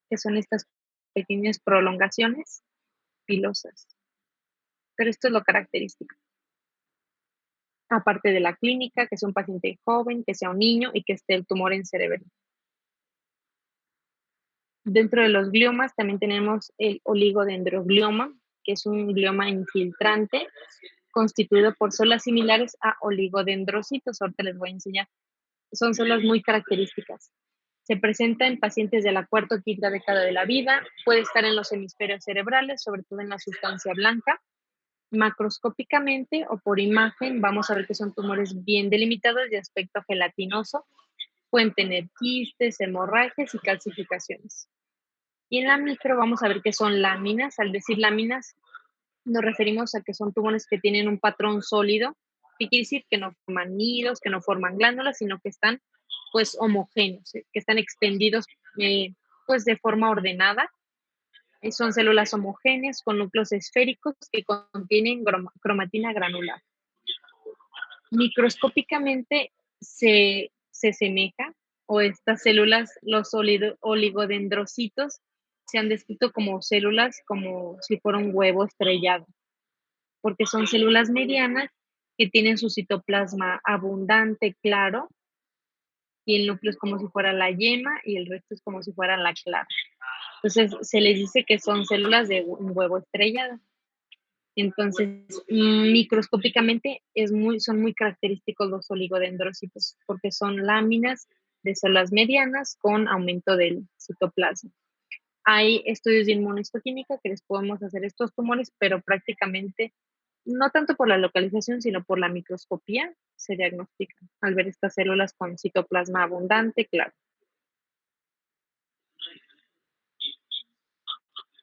que son estas pequeñas prolongaciones pilosas. Pero esto es lo característico. Aparte de la clínica, que sea un paciente joven, que sea un niño y que esté el tumor en cerebelo. Dentro de los gliomas también tenemos el oligodendroglioma, que es un glioma infiltrante constituido por células similares a oligodendrocitos. Ahorita les voy a enseñar. Son células muy características. Se presenta en pacientes de la cuarta o quinta década de la vida. Puede estar en los hemisferios cerebrales, sobre todo en la sustancia blanca. Macroscópicamente o por imagen vamos a ver que son tumores bien delimitados de aspecto gelatinoso. Pueden tener quistes, hemorragias y calcificaciones. Y en la micro vamos a ver que son láminas. Al decir láminas nos referimos a que son tumores que tienen un patrón sólido. ¿Qué quiere decir? Que no forman nidos, que no forman glándulas, sino que están pues homogéneos, que están extendidos pues de forma ordenada. Son células homogéneas con núcleos esféricos que contienen cromatina granular. Microscópicamente se semeja, o estas células, los oligodendrocitos, se han descrito como células como si fuera un huevo estrellado, porque son células medianas que tienen su citoplasma abundante, claro, y el núcleo es como si fuera la yema y el resto es como si fuera la clara. Entonces se les dice que son células de un huevo estrellado. Entonces, microscópicamente son muy característicos los oligodendrocitos porque son láminas de células medianas con aumento del citoplasma. Hay estudios de inmunohistoquímica que les podemos hacer estos tumores, pero prácticamente no tanto por la localización, sino por la microscopía se diagnostican al ver estas células con citoplasma abundante, claro.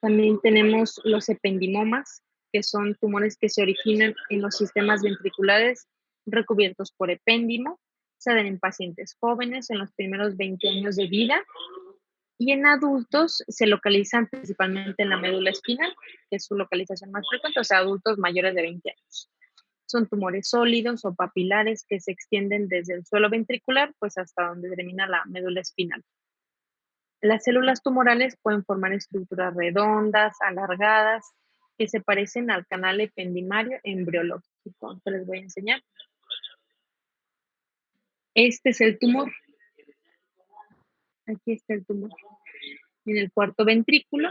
También tenemos los ependimomas, que son tumores que se originan en los sistemas ventriculares recubiertos por epéndimo. Se dan en pacientes jóvenes en los primeros 20 años de vida y en adultos se localizan principalmente en la médula espinal, que es su localización más frecuente, o sea, adultos mayores de 20 años. Son tumores sólidos o papilares que se extienden desde el suelo ventricular pues hasta donde termina la médula espinal. Las células tumorales pueden formar estructuras redondas, alargadas, que se parecen al canal ependimario embriológico. Te les voy a enseñar. Este es el tumor. Aquí está el tumor. En el cuarto ventrículo,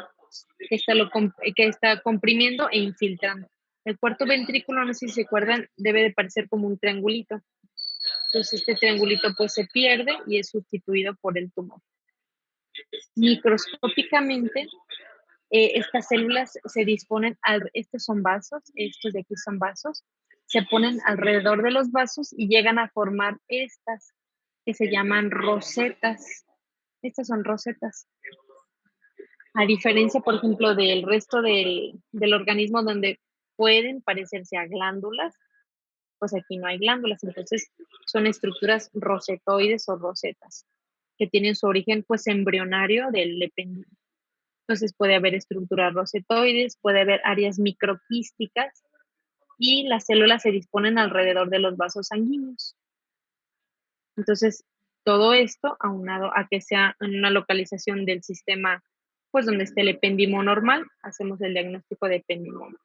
que está comprimiendo e infiltrando. El cuarto ventrículo, no sé si se acuerdan, debe de parecer como un triangulito. Entonces este triangulito pues se pierde y es sustituido por el tumor. Microscópicamente, estas células se disponen, estos son vasos, estos de aquí son vasos, se ponen alrededor de los vasos y llegan a formar estas que se llaman rosetas. Estas son rosetas. A diferencia, por ejemplo, del resto del organismo donde pueden parecerse a glándulas, pues aquí no hay glándulas, entonces son estructuras rosetoides o rosetas, que tienen su origen pues embrionario del ependimo. Entonces puede haber estructuras rosetoides, puede haber áreas microquísticas y las células se disponen alrededor de los vasos sanguíneos. Entonces, todo esto aunado a que sea en una localización del sistema, pues donde esté el epéndimo normal, hacemos el diagnóstico de ependimoma.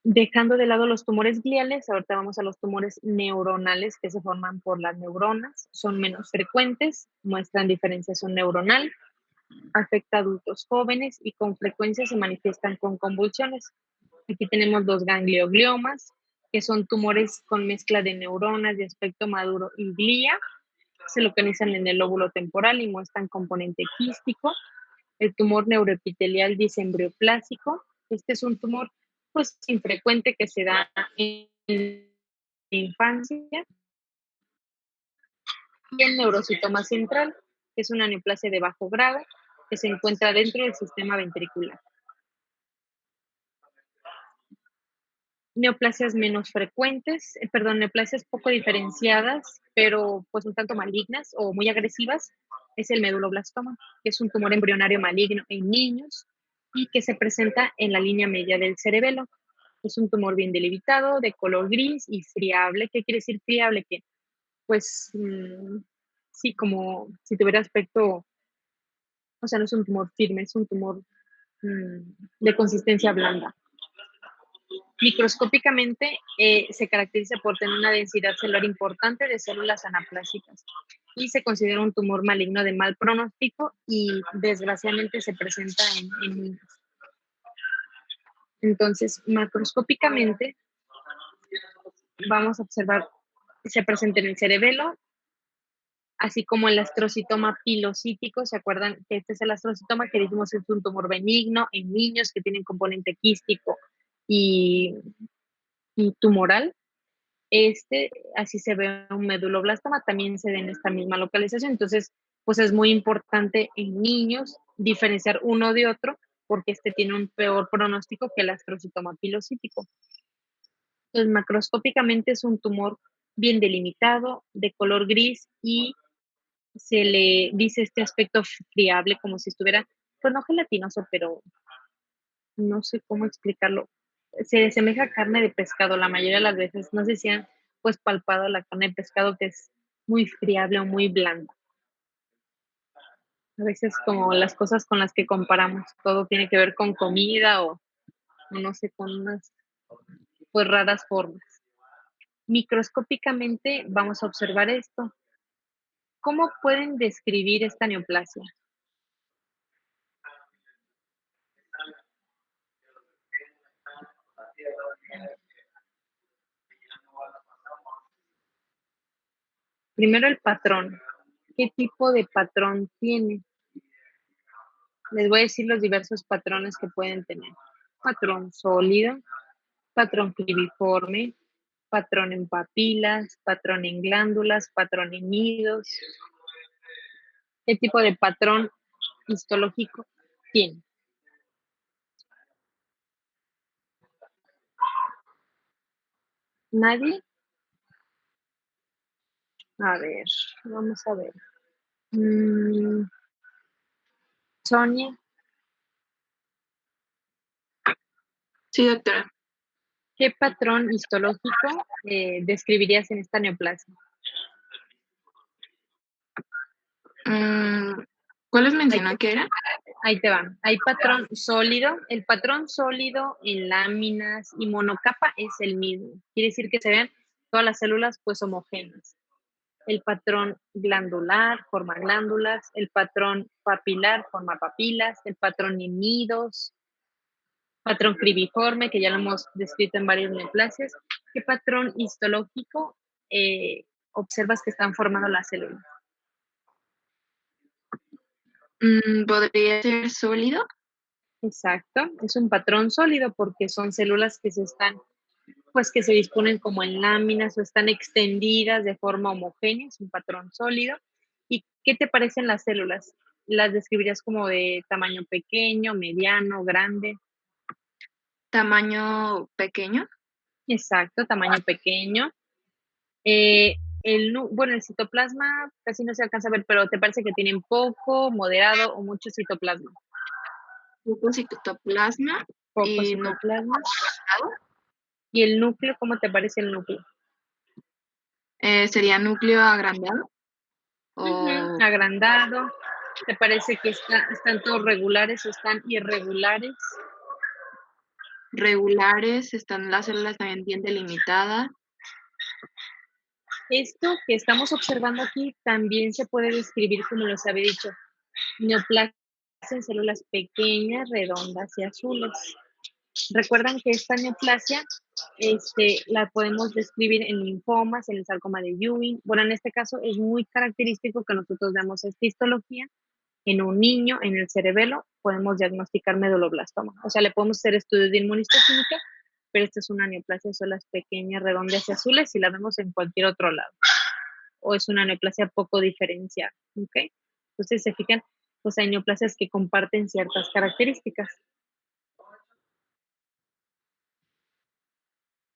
Dejando de lado los tumores gliales, ahorita vamos a los tumores neuronales que se forman por las neuronas. Son menos frecuentes, muestran diferenciación neuronal, afecta a adultos jóvenes y con frecuencia se manifiestan con convulsiones. Aquí tenemos los gangliogliomas, que son tumores con mezcla de neuronas de aspecto maduro y glía. Se localizan en el lóbulo temporal y muestran componente quístico. El tumor neuroepitelial disembrioplásico. Este es un tumor pues infrecuente que se da en la infancia. Y el neurocitoma central, que es una neoplasia de bajo grado que se encuentra dentro del sistema ventricular. Neoplasias menos frecuentes, neoplasias poco diferenciadas, pero pues un tanto malignas o muy agresivas, es el meduloblastoma, que es un tumor embrionario maligno en niños y que se presenta en la línea media del cerebelo. Es un tumor bien delimitado, de color gris y friable. ¿Qué quiere decir friable? Que pues sí, como si tuviera aspecto, o sea, no es un tumor firme, es un tumor de consistencia blanda. Microscópicamente se caracteriza por tener una densidad celular importante de células anaplásicas y se considera un tumor maligno de mal pronóstico y desgraciadamente se presenta en niños. Entonces, macroscópicamente vamos a observar que se presenta en el cerebelo, así como el astrocitoma pilocítico. ¿Se acuerdan que este es el astrocitoma que dijimos es un tumor benigno en niños que tienen componente quístico y tumoral? Así se ve un meduloblastoma, también se ve en esta misma localización. Entonces, pues es muy importante en niños diferenciar uno de otro porque este tiene un peor pronóstico que el astrocitoma pilocítico. Entonces, macroscópicamente es un tumor bien delimitado, de color gris y se le dice este aspecto friable como si estuviera, pues no gelatinoso, pero no sé cómo explicarlo. Se asemeja a carne de pescado la mayoría de las veces. No sé si han pues palpado la carne de pescado que es muy friable o muy blanda. A veces como las cosas con las que comparamos, todo tiene que ver con comida o no sé, con unas pues raras formas. Microscópicamente vamos a observar esto. ¿Cómo pueden describir esta neoplasia? Primero el patrón. ¿Qué tipo de patrón tiene? Les voy a decir los diversos patrones que pueden tener. Patrón sólido, patrón filiforme, patrón en papilas, patrón en glándulas, patrón en nidos. ¿Qué tipo de patrón histológico tiene? ¿Nadie? A ver, vamos a ver. Sonia, Sí, doctora. ¿qué patrón histológico describirías en esta neoplasia? ¿Cuáles mencionó que era? Ahí te van. Hay patrón sólido. El patrón sólido en láminas y monocapa es el mismo. Quiere decir que se ven todas las células pues homogéneas. El patrón glandular forma glándulas. El patrón papilar forma papilas. El patrón en nidos. Patrón cribiforme, que ya lo hemos descrito en varias neoplasias. ¿Qué patrón histológico observas que están formando las células? ¿Podría ser sólido? Exacto, es un patrón sólido porque son células que que se disponen como en láminas o están extendidas de forma homogénea, es un patrón sólido. ¿Y qué te parecen las células? ¿Las describirías como de tamaño pequeño, mediano, grande? ¿Tamaño pequeño? Exacto, tamaño pequeño. El citoplasma casi no se alcanza a ver, pero ¿te parece que tienen poco, moderado o mucho citoplasma? Poco citoplasma. Poco Y citoplasma. ¿Y el núcleo, cómo te parece el núcleo? ¿Sería núcleo agrandado? Agrandado. ¿Te parece que están todos regulares o están irregulares? regulares, están las células también bien delimitadas. Esto que estamos observando aquí también se puede describir, como les había dicho, neoplasia en células pequeñas, redondas y azules. Recuerdan que esta neoplasia la podemos describir en linfomas, en el sarcoma de Ewing. Bueno, en este caso es muy característico que nosotros veamos esta histología en un niño, en el cerebelo, podemos diagnosticar meduloblastoma. O sea, le podemos hacer estudios de inmunistoquímica, pero esta es una neoplasia de células pequeñas, redondas y azules si la vemos en cualquier otro lado. O es una neoplasia poco diferenciada, ¿ok? Entonces, se fijan, pues hay neoplasias que comparten ciertas características.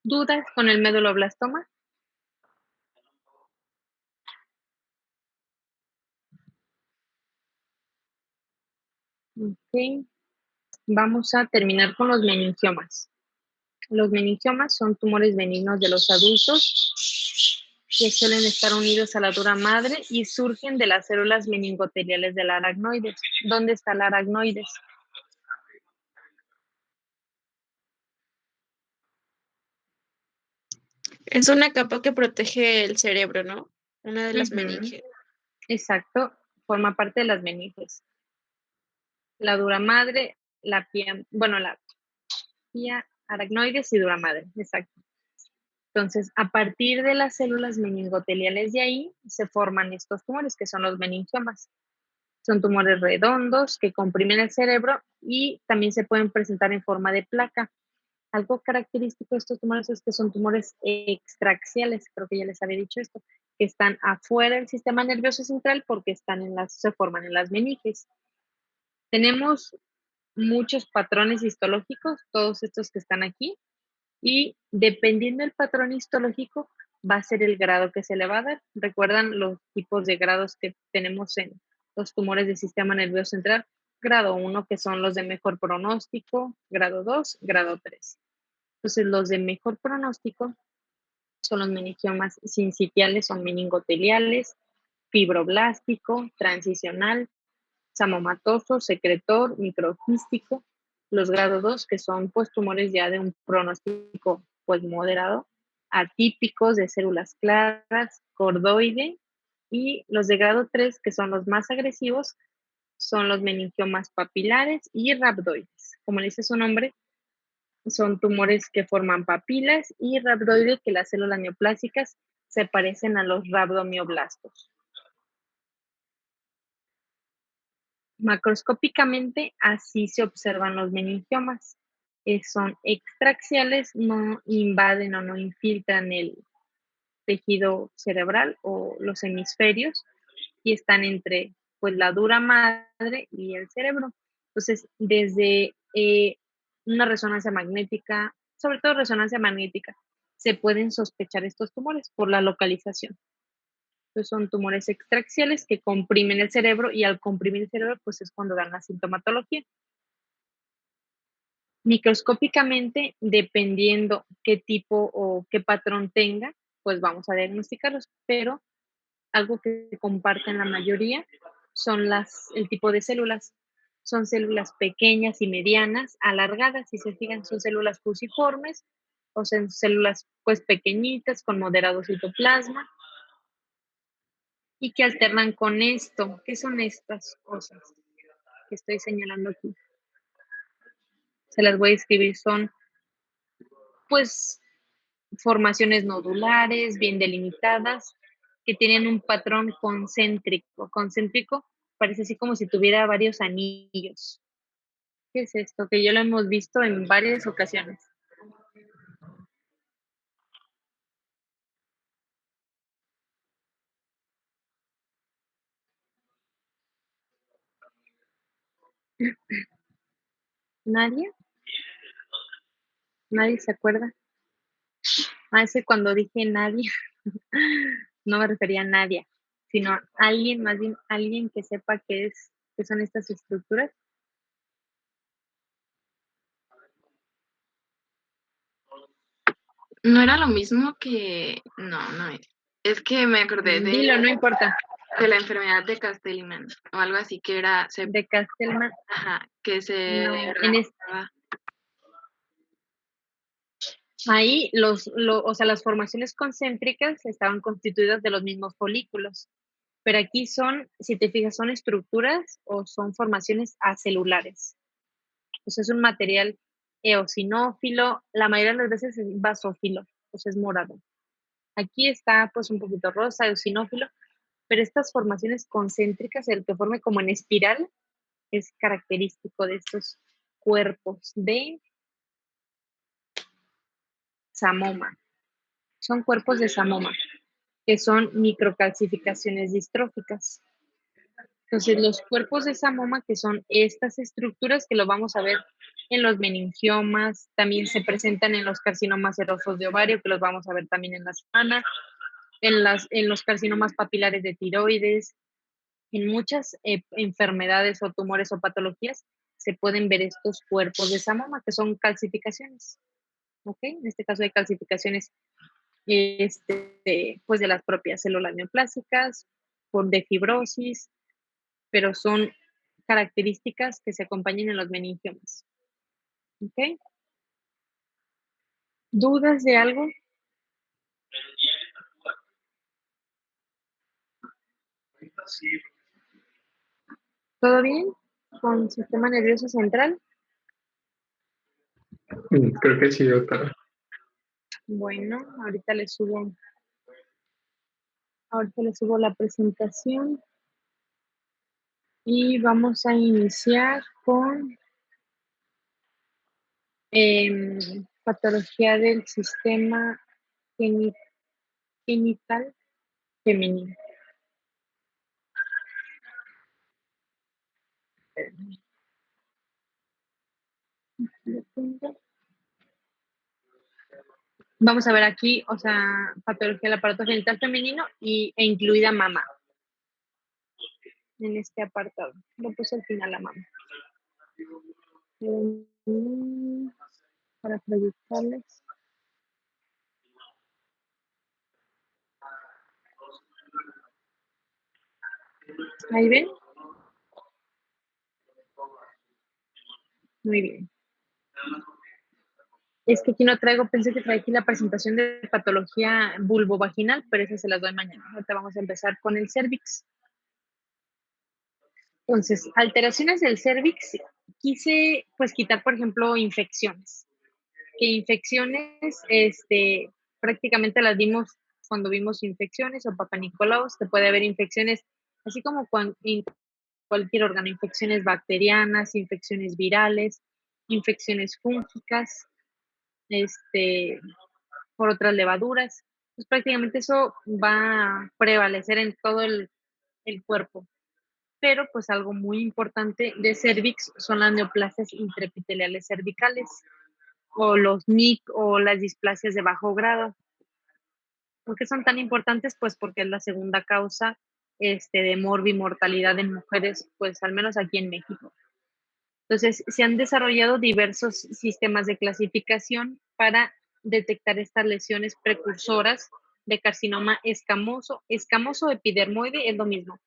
¿Dudas con el meduloblastoma? Ok. Vamos a terminar con los meningiomas. Los meningiomas son tumores benignos de los adultos que suelen estar unidos a la dura madre y surgen de las células meningoteliales del aracnoides. ¿Dónde está el aracnoides? Es una capa que protege el cerebro, ¿no? Una de las Ujú. meninges. Exacto, forma parte de las meninges. La dura madre, la pía aracnoides y dura madre, exacto. Entonces, a partir de las células meningoteliales de ahí, se forman estos tumores, que son los meningiomas. Son tumores redondos que comprimen el cerebro y también se pueden presentar en forma de placa. Algo característico de estos tumores es que son tumores extraaxiales, creo que ya les había dicho esto, que están afuera del sistema nervioso central porque se forman en las meninges. Tenemos muchos patrones histológicos, todos estos que están aquí, y dependiendo del patrón histológico va a ser el grado que se le va a dar. ¿Recuerdan los tipos de grados que tenemos en los tumores del sistema nervioso central? Grado 1, que son los de mejor pronóstico, grado 2, grado 3. Entonces, los de mejor pronóstico son los meningiomas sincitiales o meningoteliales, fibroblástico, transicional, samomatoso, secretor, microquístico. Los grado 2, que son pues tumores ya de un pronóstico pues moderado, atípicos de células claras, cordoide, y los de grado 3, que son los más agresivos, son los meningiomas papilares y rhabdoides. Como le dice su nombre, son tumores que forman papilas y rhabdoide, que las células neoplásicas se parecen a los rhabdomioblastos. Macroscópicamente, así se observan los meningiomas. Son extraaxiales, no invaden o no infiltran el tejido cerebral o los hemisferios y están entre pues, la dura madre y el cerebro. Entonces, desde una resonancia magnética, sobre todo resonancia magnética, se pueden sospechar estos tumores por la localización. Entonces, son tumores extraaxiales que comprimen el cerebro y al comprimir el cerebro, pues es cuando dan la sintomatología. Microscópicamente, dependiendo qué tipo o qué patrón tenga, pues vamos a diagnosticarlos, pero algo que comparten la mayoría son el tipo de células. Son células pequeñas y medianas, alargadas, si se fijan, son células fusiformes, o son células pues pequeñitas con moderado citoplasma y que alternan con esto. ¿Qué son estas cosas que estoy señalando aquí? Se las voy a escribir, son pues formaciones nodulares, bien delimitadas, que tienen un patrón concéntrico. Concéntrico parece así como si tuviera varios anillos. ¿Qué es esto? Que ya lo hemos visto en varias ocasiones. ¿Nadie? ¿Nadie se acuerda? Hace cuando dije nadie, no me refería a nadie, sino a alguien, más bien alguien que sepa qué son estas estructuras. No era lo mismo que... No es. Es que me acordé Dilo, no importa. de la enfermedad de Castellman o algo así que era... De Castellman. Ajá, que se... No, Ahí o sea, las formaciones concéntricas estaban constituidas de los mismos folículos, pero aquí son, si te fijas, son estructuras o son formaciones acelulares. O sea, es un material eosinófilo, la mayoría de las veces es basófilo, o sea, es morado. Aquí está pues un poquito rosa, eosinófilo, pero estas formaciones concéntricas, el que forme como en espiral, es característico de estos cuerpos de samoma. Son cuerpos de samoma, que son microcalcificaciones distróficas. Entonces, los cuerpos de samoma, que son estas estructuras que lo vamos a ver en los meningiomas, también se presentan en los carcinomas serosos de ovario, que los vamos a ver también en la semana, en los carcinomas papilares de tiroides, en muchas enfermedades o tumores o patologías se pueden ver estos cuerpos de samoma, que son calcificaciones. ¿Ok? En este caso hay calcificaciones pues de las propias células neoplásicas, de fibrosis, pero son características que se acompañan en los meningiomas. ¿Ok? ¿Dudas de algo? ¿Todo bien con sistema nervioso central? Creo que sí, doctora. Bueno, ahorita les subo la presentación y vamos a iniciar con patología del sistema genital femenino. Vamos a ver aquí, o sea, patología del aparato genital femenino e incluida mama. En este apartado. Lo puse al final la mama. Para proyectarles. ¿Ahí ven? Muy bien. Es que aquí no traigo, pensé que traía aquí la presentación de patología vulvovaginal, pero esa se las doy mañana. Ahorita vamos a empezar con el cervix. Entonces, alteraciones del cervix, quise pues quitar, por ejemplo, infecciones. Que infecciones, prácticamente las vimos cuando vimos infecciones o Papa Nicolaus, te puede haber infecciones, así como en cualquier órgano, infecciones bacterianas, infecciones virales, infecciones fúngicas, por otras levaduras. Pues prácticamente eso va a prevalecer en todo el cuerpo. Pero pues algo muy importante de cervix son las neoplasias intraepiteliales cervicales o los NIC o las displasias de bajo grado. ¿Por qué son tan importantes? Pues porque es la segunda causa de morbimortalidad en mujeres, pues al menos aquí en México. Entonces, se han desarrollado diversos sistemas de clasificación para detectar estas lesiones precursoras de carcinoma escamoso. Escamoso epidermoide es lo mismo.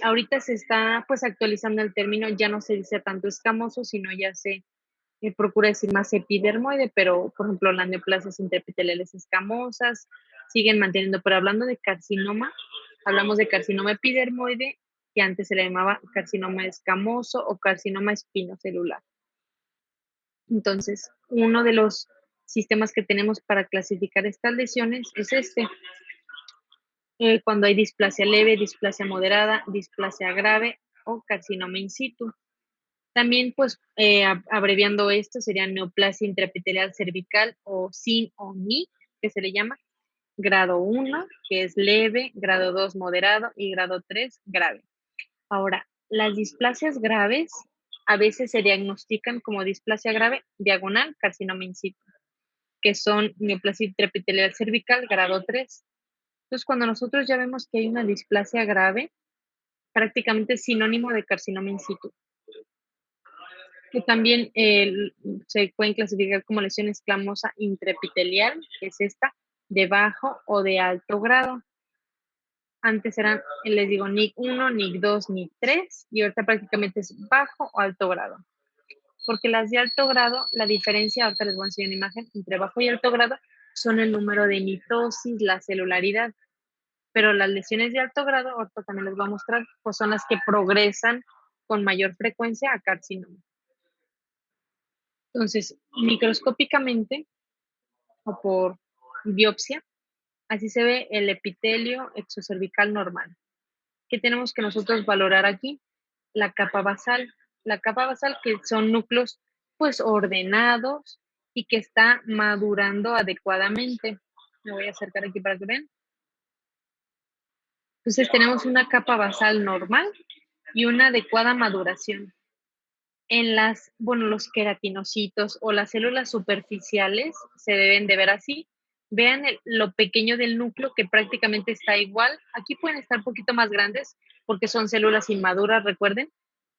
Ahorita se está pues actualizando el término, ya no se dice tanto escamoso, sino ya se procura decir más epidermoide, pero por ejemplo las neoplasias intraepiteliales escamosas siguen manteniendo, pero hablando de carcinoma, hablamos de carcinoma epidermoide, que antes se le llamaba carcinoma escamoso o carcinoma espinocelular. Entonces, uno de los sistemas que tenemos para clasificar estas lesiones es cuando hay displasia leve, displasia moderada, displasia grave o carcinoma in situ. También, pues, abreviando esto, sería neoplasia intraepitelial cervical o SIN o NI, que se le llama, grado 1, que es leve, grado 2 moderado y grado 3 grave. Ahora, las displasias graves a veces se diagnostican como displasia grave diagonal carcinoma in situ, que son neoplasia intraepitelial cervical grado 3. Entonces, cuando nosotros ya vemos que hay una displasia grave, prácticamente es sinónimo de carcinoma in situ. Que también se pueden clasificar como lesión escamosa intraepitelial, que es esta, de bajo o de alto grado. Antes eran, les digo, NIC 1, NIC 2, NIC 3, y ahorita prácticamente es bajo o alto grado. porque las de alto grado, la diferencia, ahorita les voy a enseñar una imagen, entre bajo y alto grado son el número de mitosis, la celularidad, pero las lesiones de alto grado, ahorita también les voy a mostrar, pues son las que progresan con mayor frecuencia a carcinoma. Entonces, microscópicamente o por biopsia, así se ve el epitelio exocervical normal. ¿Qué tenemos que nosotros valorar aquí? La capa basal. La capa basal, que son núcleos pues ordenados y que está madurando adecuadamente. Me voy a acercar aquí para que vean. Entonces tenemos una capa basal normal y una adecuada maduración. En los queratinocitos o las células superficiales se deben de ver así. Vean lo pequeño del núcleo que prácticamente está igual. Aquí pueden estar un poquito más grandes porque son células inmaduras, recuerden.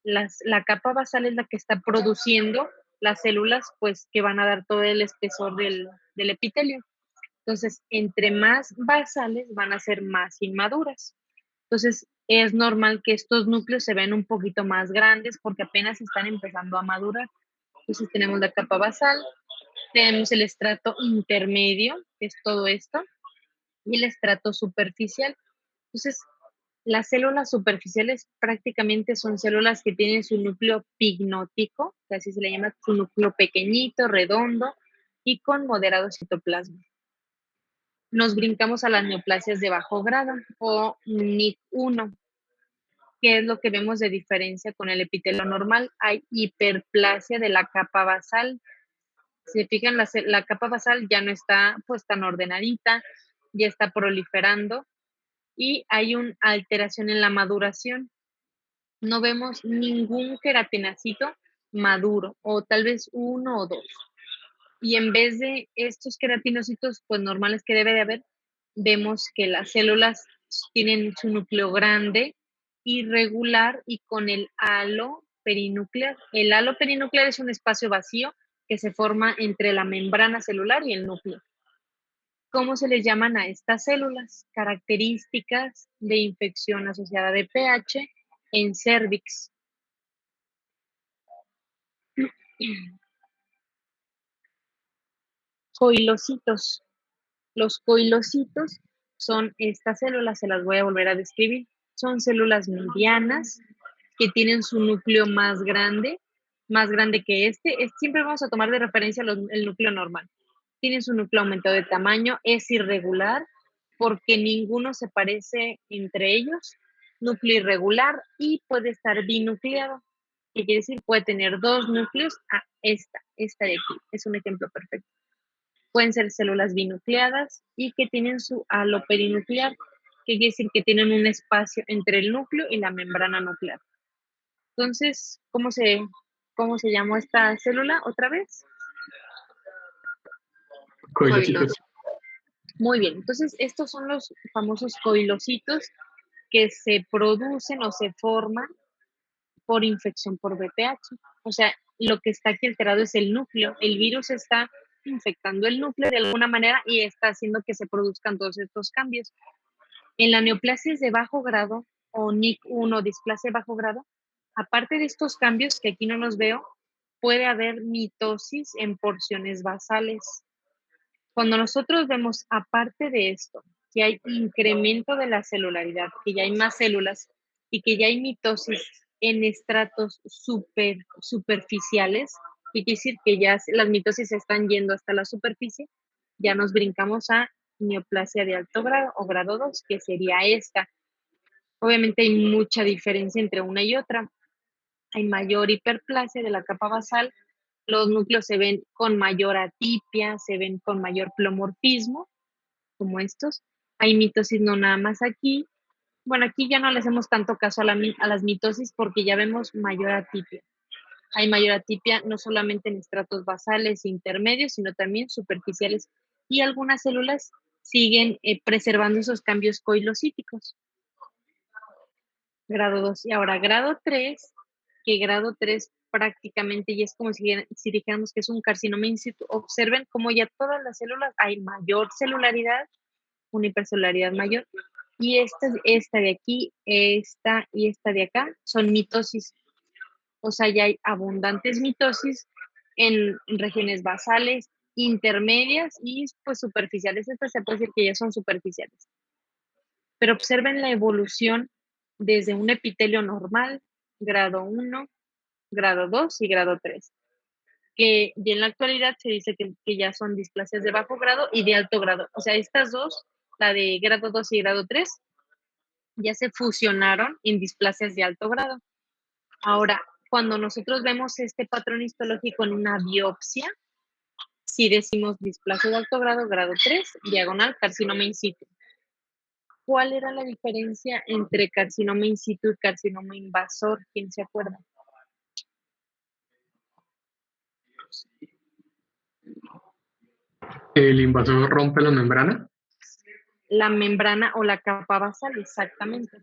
La capa basal es la que está produciendo las células pues que van a dar todo el espesor del epitelio. Entonces, entre más basales van a ser más inmaduras. Entonces, es normal que estos núcleos se vean un poquito más grandes porque apenas están empezando a madurar. Entonces, tenemos la capa basal, tenemos el estrato intermedio, que es todo esto, y el estrato superficial. Entonces, las células superficiales prácticamente son células que tienen su núcleo pignótico, que así se le llama, su núcleo pequeñito, redondo y con moderado citoplasma. Nos brincamos a las neoplasias de bajo grado o NIC1. ¿Qué es lo que vemos de diferencia con el epitelio normal? Hay hiperplasia de la capa basal. Si se fijan, la capa basal ya no está pues tan ordenadita, ya está proliferando y hay una alteración en la maduración. No vemos ningún queratinacito maduro, o tal vez uno o dos. Y en vez de estos queratinocitos pues normales que debe de haber, vemos que las células tienen su núcleo grande, irregular y con el halo perinuclear. El halo perinuclear es un espacio vacío que se forma entre la membrana celular y el núcleo. ¿Cómo se les llaman a estas células? Características de infección asociada de pH en cervix. Coilocitos. Los coilocitos son estas células, se las voy a volver a describir. Son células medianas que tienen su núcleo más grande que este. Siempre vamos a tomar de referencia el núcleo normal. Tienen su núcleo aumentado de tamaño, es irregular porque ninguno se parece entre ellos. Núcleo irregular y puede estar binucleado. ¿Qué quiere decir? Puede tener dos núcleos. Esta de aquí es un ejemplo perfecto. Pueden ser células binucleadas y que tienen su halo perinuclear, que quiere decir que tienen un espacio entre el núcleo y la membrana nuclear. Entonces, ¿cómo se llamó esta célula otra vez? Coilocitos. Muy bien, entonces estos son los famosos coilocitos que se producen o se forman por infección por VPH. O sea, lo que está aquí alterado es el núcleo. El virus está infectando el núcleo de alguna manera y está haciendo que se produzcan todos estos cambios. En la neoplasia de bajo grado o NIC1, displasia de bajo grado, aparte de estos cambios que aquí no los veo, puede haber mitosis en porciones basales. Cuando nosotros vemos, aparte de esto, que hay incremento de la celularidad, que ya hay más células y que ya hay mitosis en estratos superficiales, y quiere decir que ya las mitosis se están yendo hasta la superficie, ya nos brincamos a neoplasia de alto grado o grado 2, que sería esta. Obviamente hay mucha diferencia entre una y otra. Hay mayor hiperplasia de la capa basal, los núcleos se ven con mayor atipia, se ven con mayor pleomorfismo, como estos. Hay mitosis no nada más aquí. Bueno, aquí ya no le hacemos tanto caso a las mitosis porque ya vemos mayor atipia. Hay mayor atipia no solamente en estratos basales e intermedios, sino también superficiales. Y algunas células siguen preservando esos cambios coilocíticos. Grado 2. Y ahora grado 3, que grado 3 prácticamente ya es como si dijéramos que es un carcinoma in situ. Observen cómo ya todas las células hay mayor celularidad, una hipercelularidad mayor, y esta de aquí, esta y esta de acá son mitosis. O sea, ya hay abundantes mitosis en regiones basales, intermedias y pues superficiales. Estas se puede decir que ya son superficiales. Pero observen la evolución desde un epitelio normal, grado 1, grado 2 y grado 3, que ya en la actualidad se dice que ya son displasias de bajo grado y de alto grado. O sea, estas dos, la de grado 2 y grado 3, ya se fusionaron en displasias de alto grado. Ahora, cuando nosotros vemos este patrón histológico en una biopsia, si decimos displasia de alto grado, grado 3, diagonal, carcinoma in situ. ¿Cuál era la diferencia entre carcinoma in situ y carcinoma invasor? ¿Quién se acuerda? ¿El invasor rompe la membrana? La membrana o la capa basal, exactamente.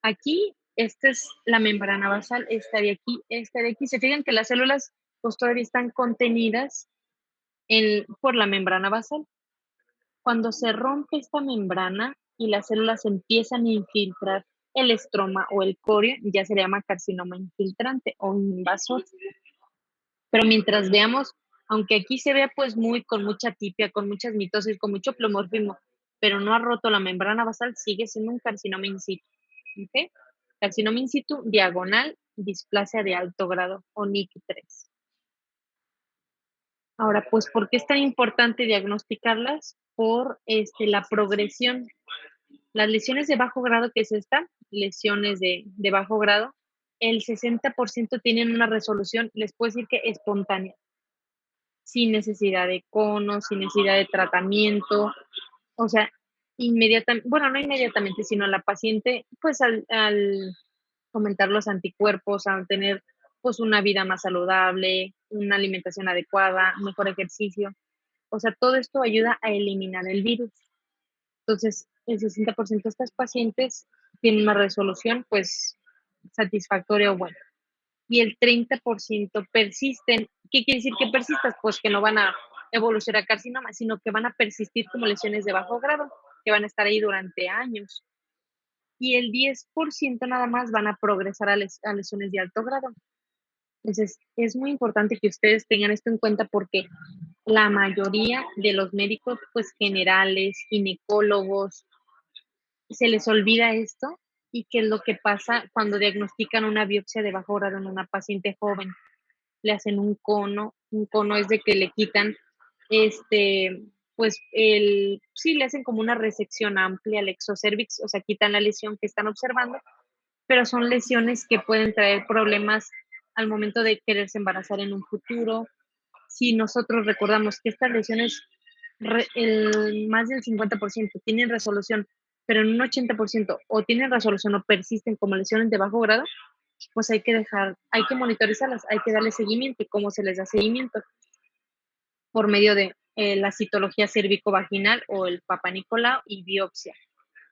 Aquí, esta es la membrana basal, esta de aquí, esta de aquí. Se fijan que las células pues todavía están contenidas por la membrana basal. Cuando se rompe esta membrana y las células empiezan a infiltrar el estroma o el corio, ya se le llama carcinoma infiltrante o invasor. Pero mientras veamos, aunque aquí se vea pues con mucha tipia, con muchas mitosis, con mucho pleomorfismo, pero no ha roto la membrana basal, sigue siendo un carcinoma in situ. ¿Okay? Carcinoma in situ, diagonal, displasia de alto grado o NIC3. Ahora, pues, ¿por qué es tan importante diagnosticarlas? Por la progresión. Las lesiones de bajo grado, que es esta, lesiones de bajo grado, el 60% tienen una resolución, les puedo decir que espontánea, sin necesidad de cono, sin necesidad de tratamiento, o sea, inmediatamente, bueno, no inmediatamente, sino la paciente, pues al aumentar los anticuerpos, al tener pues una vida más saludable, una alimentación adecuada, mejor ejercicio, o sea, todo esto ayuda a eliminar el virus. Entonces, el 60% de estas pacientes tienen una resolución pues satisfactoria o buena. Y el 30% persisten. ¿Qué quiere decir que persistas? Pues que no van a evolucionar a carcinoma, sino que van a persistir como lesiones de bajo grado, que van a estar ahí durante años. Y el 10% nada más van a progresar a lesiones de alto grado. Entonces, es muy importante que ustedes tengan esto en cuenta porque la mayoría de los médicos, pues generales, ginecólogos, se les olvida esto y qué es lo que pasa cuando diagnostican una biopsia de bajo grado en una paciente joven. Le hacen un cono es de que le quitan pues sí, le hacen como una resección amplia al exocervix, o sea, quitan la lesión que están observando, pero son lesiones que pueden traer problemas al momento de quererse embarazar en un futuro. Si nosotros recordamos que estas lesiones, más del 50% tienen resolución, pero en un 80% o tienen resolución o persisten como lesiones de bajo grado, pues hay que monitorizarlas, hay que darle seguimiento. ¿Y cómo se les da seguimiento? Por medio de la citología cervicovaginal o el Papa Nicolau y biopsia.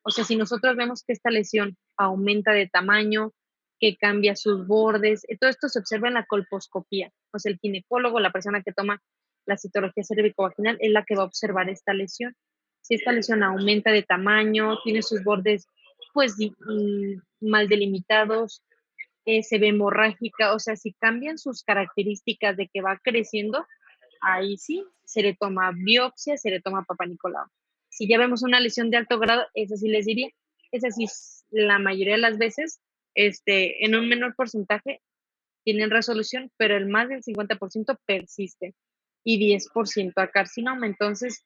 O sea, si nosotros vemos que esta lesión aumenta de tamaño, que cambia sus bordes, todo esto se observa en la colposcopía. O sea, el ginecólogo, la persona que toma la citología cervicovaginal, es la que va a observar esta lesión. Si esta lesión aumenta de tamaño, tiene sus bordes pues mal delimitados, se ve hemorrágica, o sea, si cambian sus características de que va creciendo, ahí sí se le toma biopsia, se le toma Papa Nicolau. Si ya vemos una lesión de alto grado, esa sí les diría, esa sí la mayoría de las veces, en un menor porcentaje tienen resolución, pero el más del 50% persiste y 10% a carcinoma. Entonces,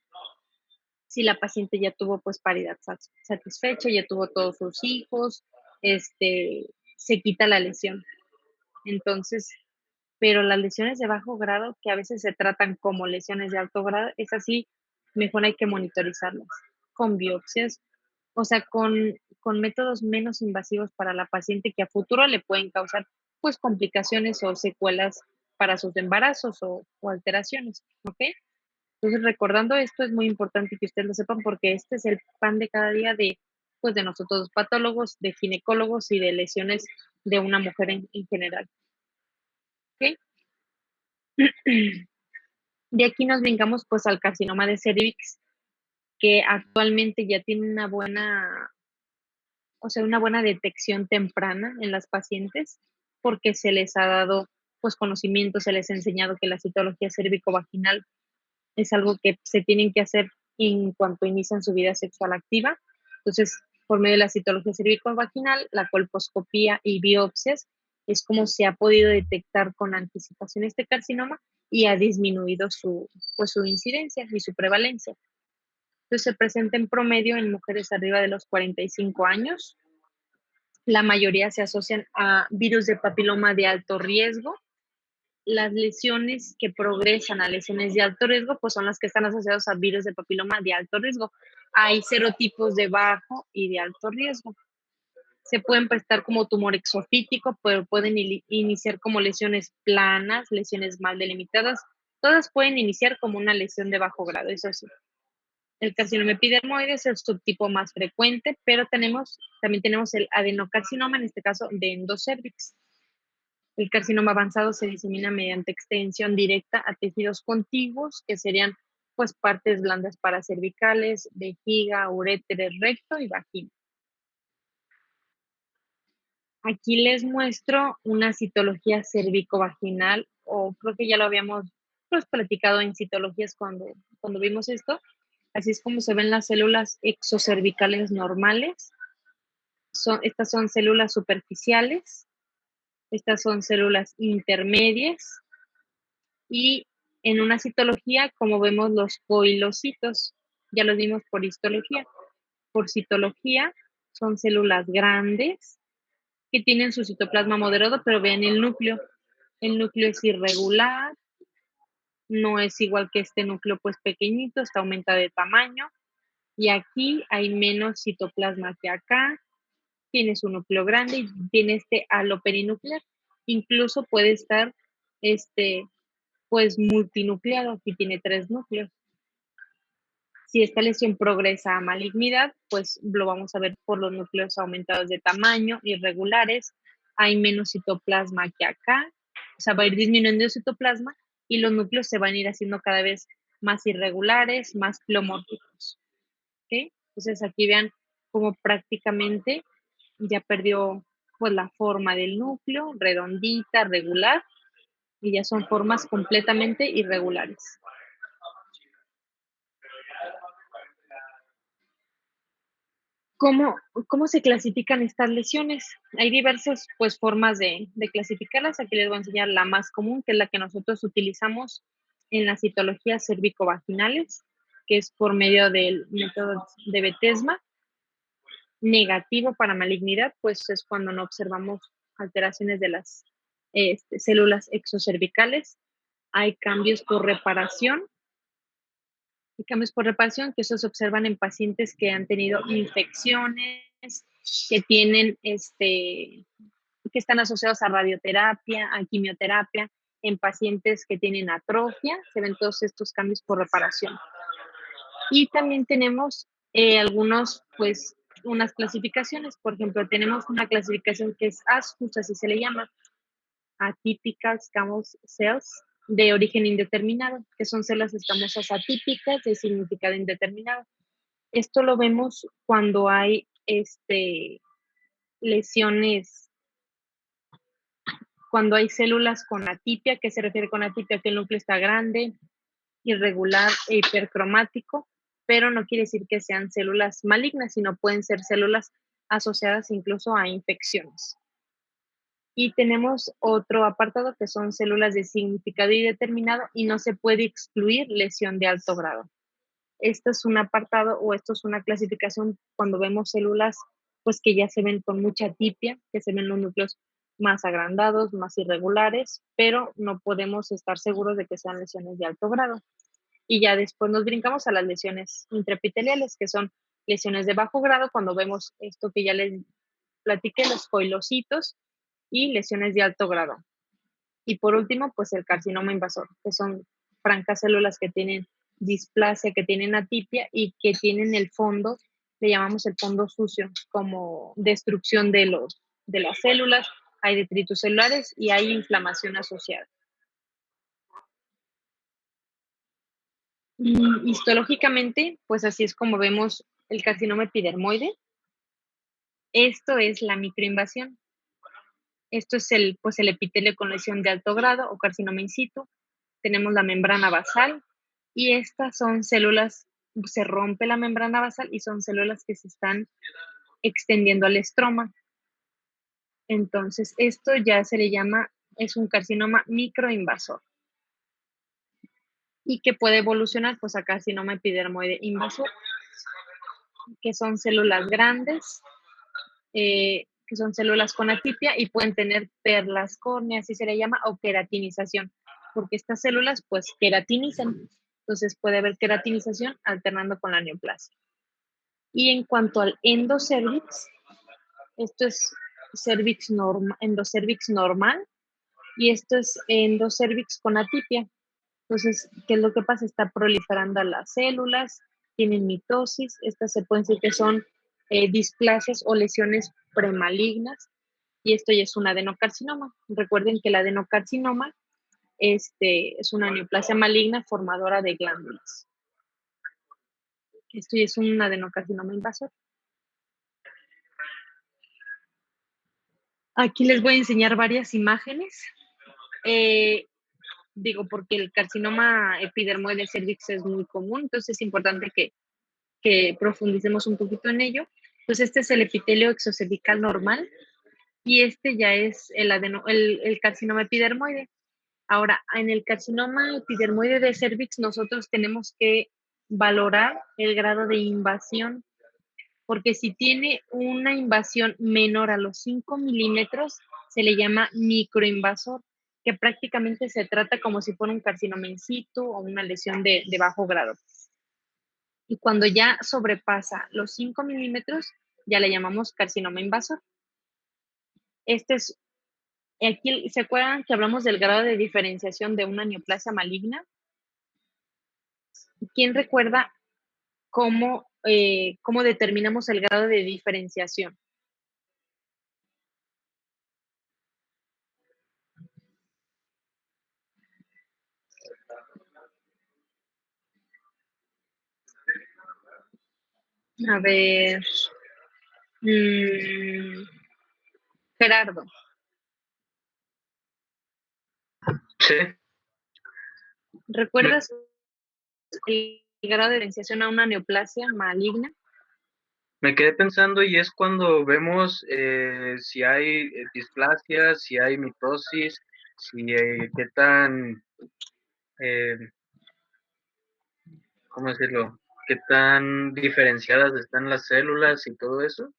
si la paciente ya tuvo pues paridad satisfecha, ya tuvo todos sus hijos, se quita la lesión. Entonces, pero las lesiones de bajo grado, que a veces se tratan como lesiones de alto grado, es así, mejor hay que monitorizarlas con biopsias, o sea, con métodos menos invasivos para la paciente que a futuro le pueden causar pues complicaciones o secuelas para sus embarazos o alteraciones, ¿ok? Entonces, recordando esto, es muy importante que ustedes lo sepan porque este es el pan de cada día de, pues, de nosotros patólogos, de ginecólogos y de lesiones de una mujer en general. ¿Ok? De aquí nos brincamos pues al carcinoma de cervix, que actualmente ya tiene una buena detección temprana en las pacientes. porque se les ha dado pues conocimiento, se les ha enseñado que la citología cérvico-vaginal es algo que se tienen que hacer en cuanto inician su vida sexual activa. Entonces, por medio de la citología cérvico-vaginal, la colposcopía y biopsias, es como se ha podido detectar con anticipación este carcinoma y ha disminuido su incidencia y su prevalencia. Entonces, se presenta en promedio en mujeres arriba de los 45 años. La mayoría se asocian a virus de papiloma de alto riesgo. Las lesiones que progresan a lesiones de alto riesgo, pues son las que están asociadas a virus de papiloma de alto riesgo. Hay serotipos de bajo y de alto riesgo. Se pueden prestar como tumor exofítico, pero pueden iniciar como lesiones planas, lesiones mal delimitadas. Todas pueden iniciar como una lesión de bajo grado, eso sí. El carcinoma epidermoide es el subtipo más frecuente, pero también tenemos el adenocarcinoma, en este caso de endocervix. El carcinoma avanzado se disemina mediante extensión directa a tejidos contiguos, que serían pues partes blandas paracervicales, vejiga, uréter, recto y vagina. Aquí les muestro una citología cervicovaginal, o creo que ya lo habíamos pues platicado en citologías cuando vimos esto. Así es como se ven las células exocervicales normales. Estas son células superficiales. Estas son células intermedias. Y en una citología, como vemos los coilocitos, ya los vimos por histología. Por citología son células grandes que tienen su citoplasma moderado, pero vean el núcleo. El núcleo es irregular, no es igual que este núcleo pues pequeñito, está aumenta de tamaño. Y aquí hay menos citoplasma que acá. Tiene su núcleo grande y tiene este halo perinuclear. Incluso puede estar pues multinucleado. Aquí tiene 3 núcleos. Si esta lesión progresa a malignidad, pues lo vamos a ver por los núcleos aumentados de tamaño, irregulares. Hay menos citoplasma que acá. O sea, va a ir disminuyendo el citoplasma y los núcleos se van a ir haciendo cada vez más irregulares, más pleomórficos. ¿Okay? Entonces aquí vean cómo prácticamente ya perdió pues la forma del núcleo, redondita, regular, y ya son formas completamente irregulares. ¿Cómo se clasifican estas lesiones? Hay diversas pues, formas de clasificarlas. Aquí les voy a enseñar la más común, que es la que nosotros utilizamos en las citologías cervicovaginales, que es por medio del método de Bethesda. Negativo para malignidad, pues es cuando no observamos alteraciones de las células exocervicales. Hay cambios por reparación. Y cambios por reparación, que eso se observan en pacientes que han tenido infecciones, que tienen que están asociados a radioterapia, a quimioterapia, en pacientes que tienen atrofia, se ven todos estos cambios por reparación. Y también tenemos pues, unas clasificaciones. Por ejemplo, tenemos una clasificación que es ASCUS, así se le llama, Atypical Squamous Cells, de origen indeterminado, que son células escamosas atípicas de significado indeterminado. Esto lo vemos cuando hay lesiones, cuando hay células con atipia. ¿Qué se refiere con atipia? Que el núcleo está grande, irregular e hipercromático, pero no quiere decir que sean células malignas, sino pueden ser células asociadas incluso a infecciones. Y tenemos otro apartado que son células de significado indeterminado y no se puede excluir lesión de alto grado. Esto es un apartado o esto es una clasificación cuando vemos células pues que ya se ven con mucha atipia, que se ven los núcleos más agrandados, más irregulares, pero no podemos estar seguros de que sean lesiones de alto grado. Y ya después nos brincamos a las lesiones intraepiteliales, que son lesiones de bajo grado, cuando vemos esto que ya les platiqué, los coilocitos, y lesiones de alto grado. Y por último, pues el carcinoma invasor, que son francas células que tienen displasia, que tienen atipia y que tienen el fondo, le llamamos el fondo sucio, como destrucción de las células, hay detritus celulares y hay inflamación asociada. Y histológicamente, pues así es como vemos el carcinoma epidermoide. Esto es la microinvasión. Esto es el epitelio con lesión de alto grado o carcinoma in situ. Tenemos la membrana basal y estas son células, se rompe la membrana basal y son células que se están extendiendo al estroma. Entonces, esto ya se le llama, es un carcinoma microinvasor y que puede evolucionar pues a carcinoma epidermoide invasor, que son células grandes, que son células con atipia y pueden tener perlas córneas, así se le llama, o queratinización, porque estas células pues queratinizan, entonces puede haber queratinización alternando con la neoplasia. Y en cuanto al endocervix, esto es endocervix normal y esto es endocervix con atipia. Entonces, ¿qué es lo que pasa? Está proliferando a las células, tienen mitosis, estas se pueden decir que son displasias o lesiones premalignas, y esto ya es un adenocarcinoma. Recuerden que el adenocarcinoma es una neoplasia maligna formadora de glándulas. Esto ya es un adenocarcinoma invasor. Aquí les voy a enseñar varias imágenes. Digo, porque el carcinoma epidermoide cervix es muy común, entonces es importante que profundicemos un poquito en ello. Entonces, este es el epitelio exocervical normal y este ya es el carcinoma epidermoide. Ahora, en el carcinoma epidermoide de cervix, nosotros tenemos que valorar el grado de invasión, porque si tiene una invasión menor a los 5 milímetros, se le llama microinvasor, que prácticamente se trata como si fuera un carcinoma in situ o una lesión de bajo grado. Y cuando ya sobrepasa los 5 milímetros, ya le llamamos carcinoma invasor. Aquí, ¿se acuerdan que hablamos del grado de diferenciación de una neoplasia maligna? ¿Quién recuerda cómo determinamos el grado de diferenciación? A ver, Gerardo. Sí. ¿Recuerdas el grado de diferenciación a una neoplasia maligna? Me quedé pensando y es cuando vemos si hay displasia, si hay mitosis, si qué tan, ¿cómo decirlo? Qué tan diferenciadas están las células y todo eso.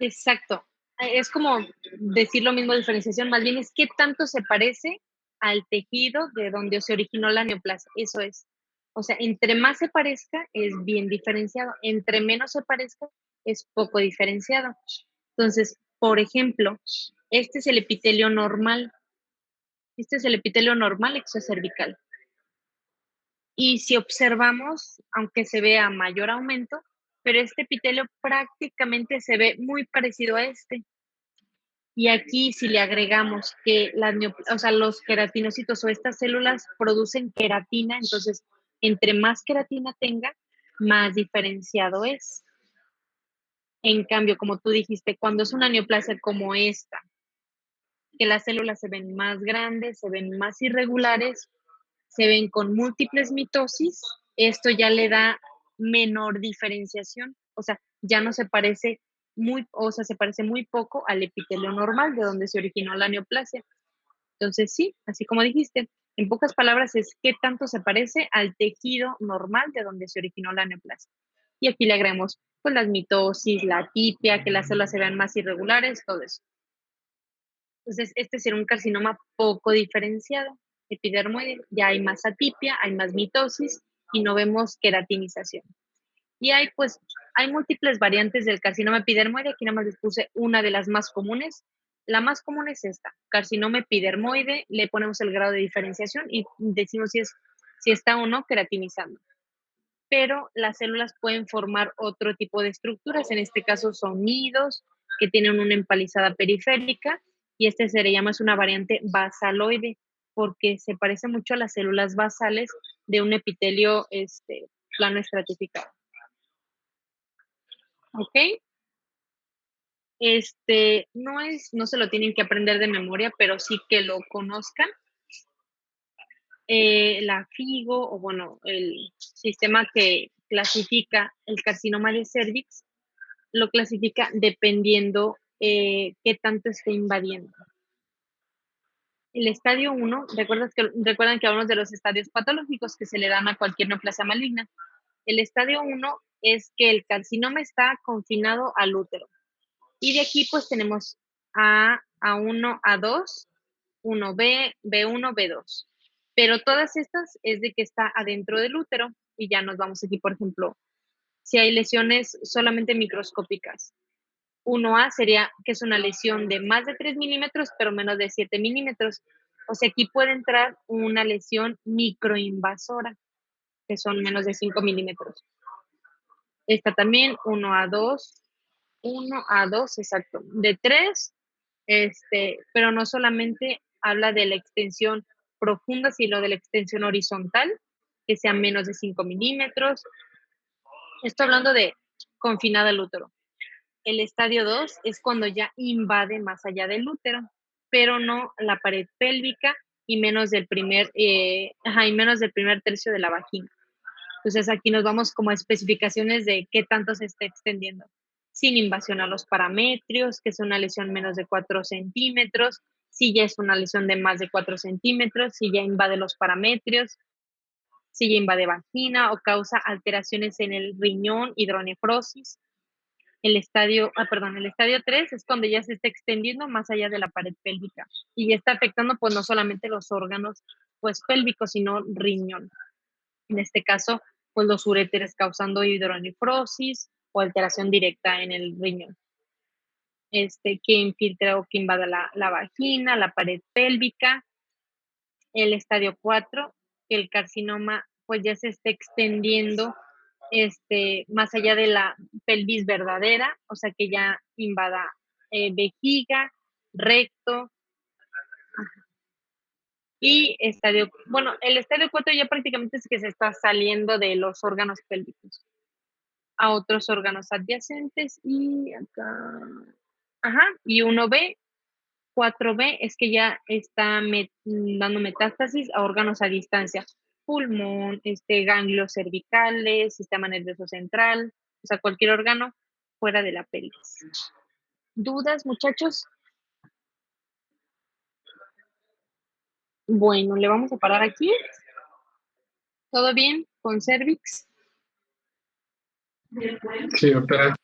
Exacto. Es como decir lo mismo, diferenciación, más bien es qué tanto se parece al tejido de donde se originó la neoplasia. Eso es. O sea, entre más se parezca, es bien diferenciado. Entre menos se parezca, es poco diferenciado. Entonces, por ejemplo, este es el epitelio normal. Este es el epitelio normal exocervical. Y si observamos, aunque se vea mayor aumento, pero este epitelio prácticamente se ve muy parecido a este. Y aquí si le agregamos que los queratinocitos o estas células producen queratina, entonces entre más queratina tenga, más diferenciado es. En cambio, como tú dijiste, cuando es una neoplasia como esta, que las células se ven más grandes, se ven más irregulares, se ven con múltiples mitosis, esto ya le da menor diferenciación, o sea, ya no se parece se parece muy poco al epitelio normal de donde se originó la neoplasia. Entonces, sí, así como dijiste, en pocas palabras es qué tanto se parece al tejido normal de donde se originó la neoplasia. Y aquí le agregamos pues las mitosis, la atipia, que las células se vean más irregulares, todo eso. Entonces, este sería un carcinoma poco diferenciado, epidermoide. Ya hay más atipia, hay más mitosis y no vemos queratinización. Y hay múltiples variantes del carcinoma epidermoide. Aquí nada más les puse una de las más comunes. La más común es esta, carcinoma epidermoide. Le ponemos el grado de diferenciación y decimos si está o no queratinizando. Pero las células pueden formar otro tipo de estructuras. En este caso son nidos que tienen una empalizada periférica. Y se le llama, es una variante basaloide, porque se parece mucho a las células basales de un epitelio plano estratificado. ¿Ok? no se lo tienen que aprender de memoria, pero sí que lo conozcan. La FIGO, o bueno, el sistema que clasifica el carcinoma de cervix, lo clasifica dependiendo qué tanto esté invadiendo. El estadio 1, recuerdan que hablamos de los estadios patológicos que se le dan a cualquier neoplasia maligna. El estadio 1 es que el carcinoma está confinado al útero. Y de aquí pues tenemos A1, A2, 1B, B1, B2. Pero todas estas es de que está adentro del útero. Y ya nos vamos aquí, por ejemplo, si hay lesiones solamente microscópicas. 1A sería que es una lesión de más de 3 milímetros, pero menos de 7 milímetros. O sea, aquí puede entrar una lesión microinvasora, que son menos de 5 milímetros. Esta también, 1A2, exacto. De 3, pero no solamente habla de la extensión profunda, sino de la extensión horizontal, que sea menos de 5 milímetros. Estoy hablando de confinada al útero. El estadio 2 es cuando ya invade más allá del útero, pero no la pared pélvica y menos del primer tercio de la vagina. Entonces aquí nos vamos como a especificaciones de qué tanto se está extendiendo. Sin invasión a los parametrios, que es una lesión menos de 4 centímetros, si ya es una lesión de más de 4 centímetros, si ya invade los parametrios, si ya invade vagina o causa alteraciones en el riñón, hidronefrosis. El estadio 3 es cuando ya se está extendiendo más allá de la pared pélvica y ya está afectando pues no solamente los órganos pues pélvicos, sino riñón. En este caso, pues los uréteres causando hidronefrosis o alteración directa en el riñón. Que infiltra o que invada la vagina, la pared pélvica. El estadio 4, que el carcinoma pues ya se está extendiendo más allá de la pelvis verdadera, o sea que ya invada vejiga, recto. Y el estadio 4 ya prácticamente es que se está saliendo de los órganos pélvicos a otros órganos adyacentes y acá, y 1B, 4B es que ya está dando metástasis a órganos a distancia, pulmón, ganglios cervicales, sistema nervioso central, o sea, cualquier órgano fuera de la pelvis. ¿Dudas, muchachos? Bueno, le vamos a parar aquí. ¿Todo bien con cervix? Sí, doctora.